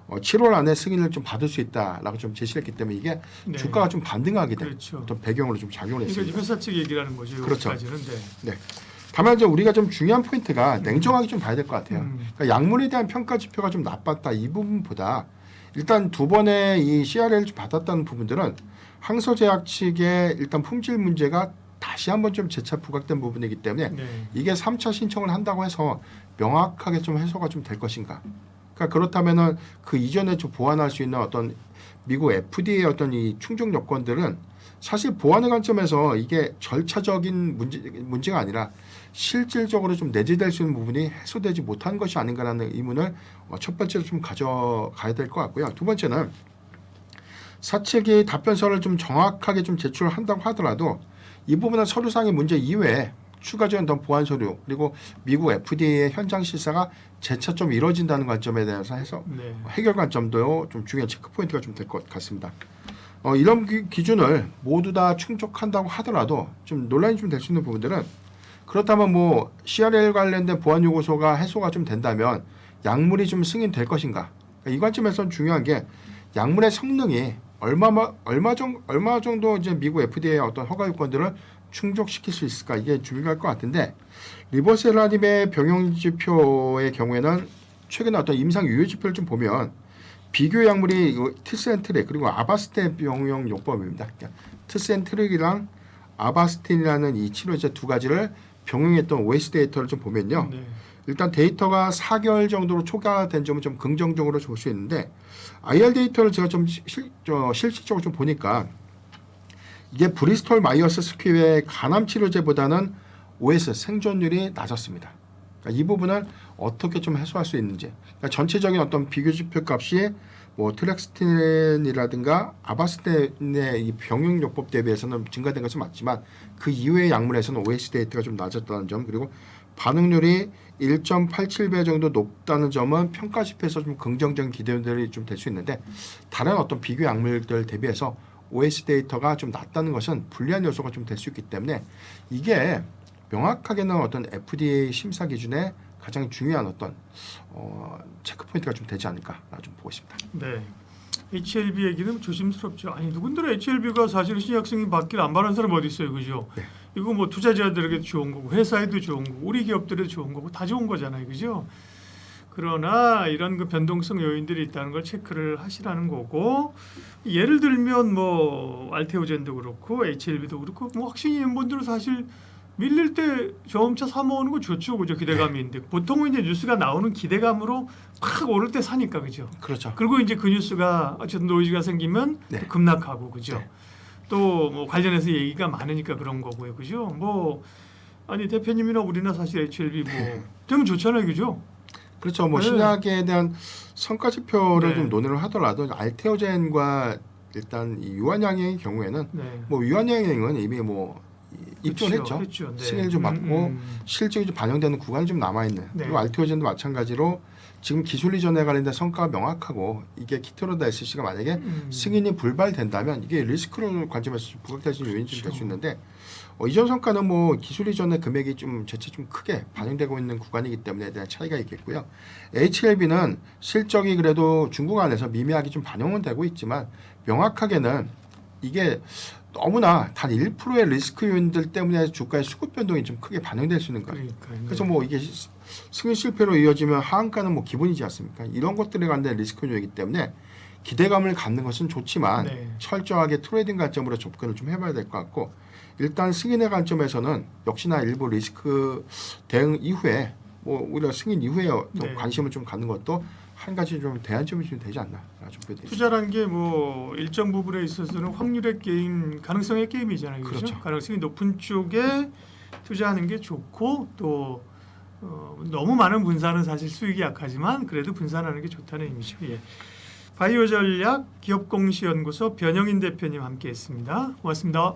S2: 7월 안에 승인을 좀 받을 수 있다라고 좀 제시를 했기 때문에 이게
S1: 네.
S2: 주가가 좀 반등하게 된
S1: 그렇죠.
S2: 어떤 배경으로 좀 작용을
S1: 그러니까
S2: 했습니다.
S1: 회사 측 얘기라는 거죠.
S2: 그렇죠.
S1: 여기까지는. 네.
S2: 네. 다만 이제 우리가 좀 중요한 포인트가 냉정하게 좀 봐야 될 것 같아요. 그러니까 약물에 대한 평가 지표가 좀 나빴다 이 부분보다 일단 두 번의 이 CRL을 좀 받았다는 부분들은 항서제약 측의 일단 품질 문제가 다시 한번 좀 재차 부각된 부분이기 때문에
S1: 네.
S2: 이게 3차 신청을 한다고 해서 명확하게 좀 해소가 좀 될 것인가? 그러니까 그렇다면은 그 이전에 좀 보완할 수 있는 어떤 미국 FDA의 어떤 이 충족 여건들은 사실 보완의 관점에서 이게 절차적인 문제가 아니라 실질적으로 좀 내재될 수 있는 부분이 해소되지 못한 것이 아닌가라는 의문을 첫 번째로 좀 가져가야 될 것 같고요. 두 번째는 사측이 답변서를 좀 정확하게 좀 제출을 한다고 하더라도 이 부분은 서류상의 문제 이외에 추가적인 어떤 보완 서류 그리고 미국 FDA의 현장 실사가 재차 좀 이루어진다는 관점에 대해서 해서
S1: 네.
S2: 해결 관점도 좀 중요한 체크 포인트가 좀 될 것 같습니다. 이런 기준을 모두 다 충족한다고 하더라도 좀 논란이 좀 될 수 있는 부분들은 그렇다면 뭐 CRL 관련된 보안 요구소가 해소가 좀 된다면 약물이 좀 승인될 것인가? 이 관점에서는 중요한 게 약물의 성능이 얼마 정도 이제 미국 FDA의 어떤 허가 요건들을 충족시킬 수 있을까 이게 중요할 것 같은데 리버세라님의 병용 지표의 경우에는 최근에 어떤 임상 유효 지표를 좀 보면 비교 약물이 트센트릭 그리고 아바스틴 병용 요법입니다. 그러니까 트센트릭이랑 아바스틴이라는 이 치료제 두 가지를 병용했던 OS 데이터를 좀 보면요.
S1: 네.
S2: 일단 데이터가 4개월 정도로 초과된 점은 좀 긍정적으로 볼 수 있는데 IR 데이터를 제가 좀 실질적으로 좀 보니까 이게 브리스톨 마이어스 스퀴브의 간암 치료제보다는 OS 생존율이 낮았습니다. 그러니까 이 부분을 어떻게 좀 해소할 수 있는지. 그러니까 전체적인 어떤 비교 지표 값이 뭐 트렉스틴이라든가 아바스틴의 이 병용 요법 대비해서는 증가된 것은 맞지만 그 이외의 약물에서는 OS 데이터가 좀 낮았다는 점 그리고 반응률이 1.87배 정도 높다는 점은 평가 지표에서 좀 긍정적인 기대들이 좀 될 수 있는데 다른 어떤 비교 약물들 대비해서 OS 데이터가 좀 낮다는 것은 불리한 요소가 좀 될 수 있기 때문에 이게 명확하게는 어떤 FDA 심사 기준에 가장 중요한 어떤 체크 포인트가 좀 되지 않을까 좀 보고 있습니다.
S1: 네. HLB 얘기는 조심스럽죠. 아니 누군들 HLB가 사실 신약성이 받기를 안 바라는 사람 어디 있어요, 그죠?
S2: 네.
S1: 이거 뭐 투자자들에게도 좋은 거고 회사에도 좋은 거고 우리 기업들에도 좋은 거고 다 좋은 거잖아요, 그죠? 그러나 이런 그 변동성 요인들이 있다는 걸 체크를 하시라는 거고 예를 들면 뭐 알테오젠도 그렇고 HLB도 그렇고 뭐 확신이 있는 분들은 사실 밀릴 때 저음차 사 모으는 거 좋죠, 그죠? 기대감이 있는데 보통은 이제 뉴스가 나오는 기대감으로 팍 오를 때 사니까, 그죠?
S2: 그렇죠.
S1: 그리고 이제 그 뉴스가 어쨌든 노이즈가 생기면
S2: 네.
S1: 또 급락하고, 그죠?
S2: 네.
S1: 또 뭐 관련해서 얘기가 많으니까 그런 거고요, 그죠? 뭐 아니 대표님이나 우리나 사실 HLB 뭐 되면 좋잖아요, 그죠?
S2: 그렇죠. 뭐
S1: 네.
S2: 신약에 대한 성과 지표를
S1: 네.
S2: 좀 논의를 하더라도 알테오젠과 일단 이 유한양행의 경우에는
S1: 네.
S2: 뭐 유한양행은 이미 뭐 입증을 했죠.
S1: 네.
S2: 승인을 좀 받고 실적이 좀 반영되는 구간이 좀 남아 있는.
S1: 네.
S2: 그리고 알테오젠도 마찬가지로 지금 기술 이전에 관련된 성과가 명확하고 이게 키트로다 SC가 만약에 승인이 불발된다면 이게 리스크를 관점에서 좀 부각될 수 있는 요인이 좀 될 수 있는데 이전 성과는 뭐 기술 이전의 금액이 좀 재차 좀 크게 반영되고 있는 구간이기 때문에 대한 차이가 있겠고요. HLB는 실적이 그래도 중국 안에서 미미하게 좀 반영은 되고 있지만 명확하게는 이게 너무나 단 1%의 리스크 요인들 때문에 주가의 수급 변동이 좀 크게 반영될 수 있는 거예요.
S1: 그러니까요.
S2: 그래서 뭐 이게 승인 실패로 이어지면 하한가는 뭐 기본이지 않습니까? 이런 것들에 관한 리스크 요인이기 때문에 기대감을 갖는 것은 좋지만
S1: 네.
S2: 철저하게 트레이딩 관점으로 접근을 좀 해봐야 될 것 같고 일단 승인의 관점에서는 역시나 일부 리스크 대응 이후에 뭐 오히려 승인 이후에
S1: 네.
S2: 관심을 좀 갖는 것도 한 가지 좀 대안점이 좀 되지 않나 좀 보여드립니다.
S1: 투자란 게 뭐 일정 부분에 있어서는 확률의 게임, 가능성의 게임이잖아요. 그렇죠?
S2: 그렇죠.
S1: 가능성이 높은 쪽에 투자하는 게 좋고 또 너무 많은 분산은 사실 수익이 약하지만 그래도 분산하는 게 좋다는 의미죠. 예. 바이오 전략 기업공시연구소 변영인 대표님 함께했습니다. 고맙습니다.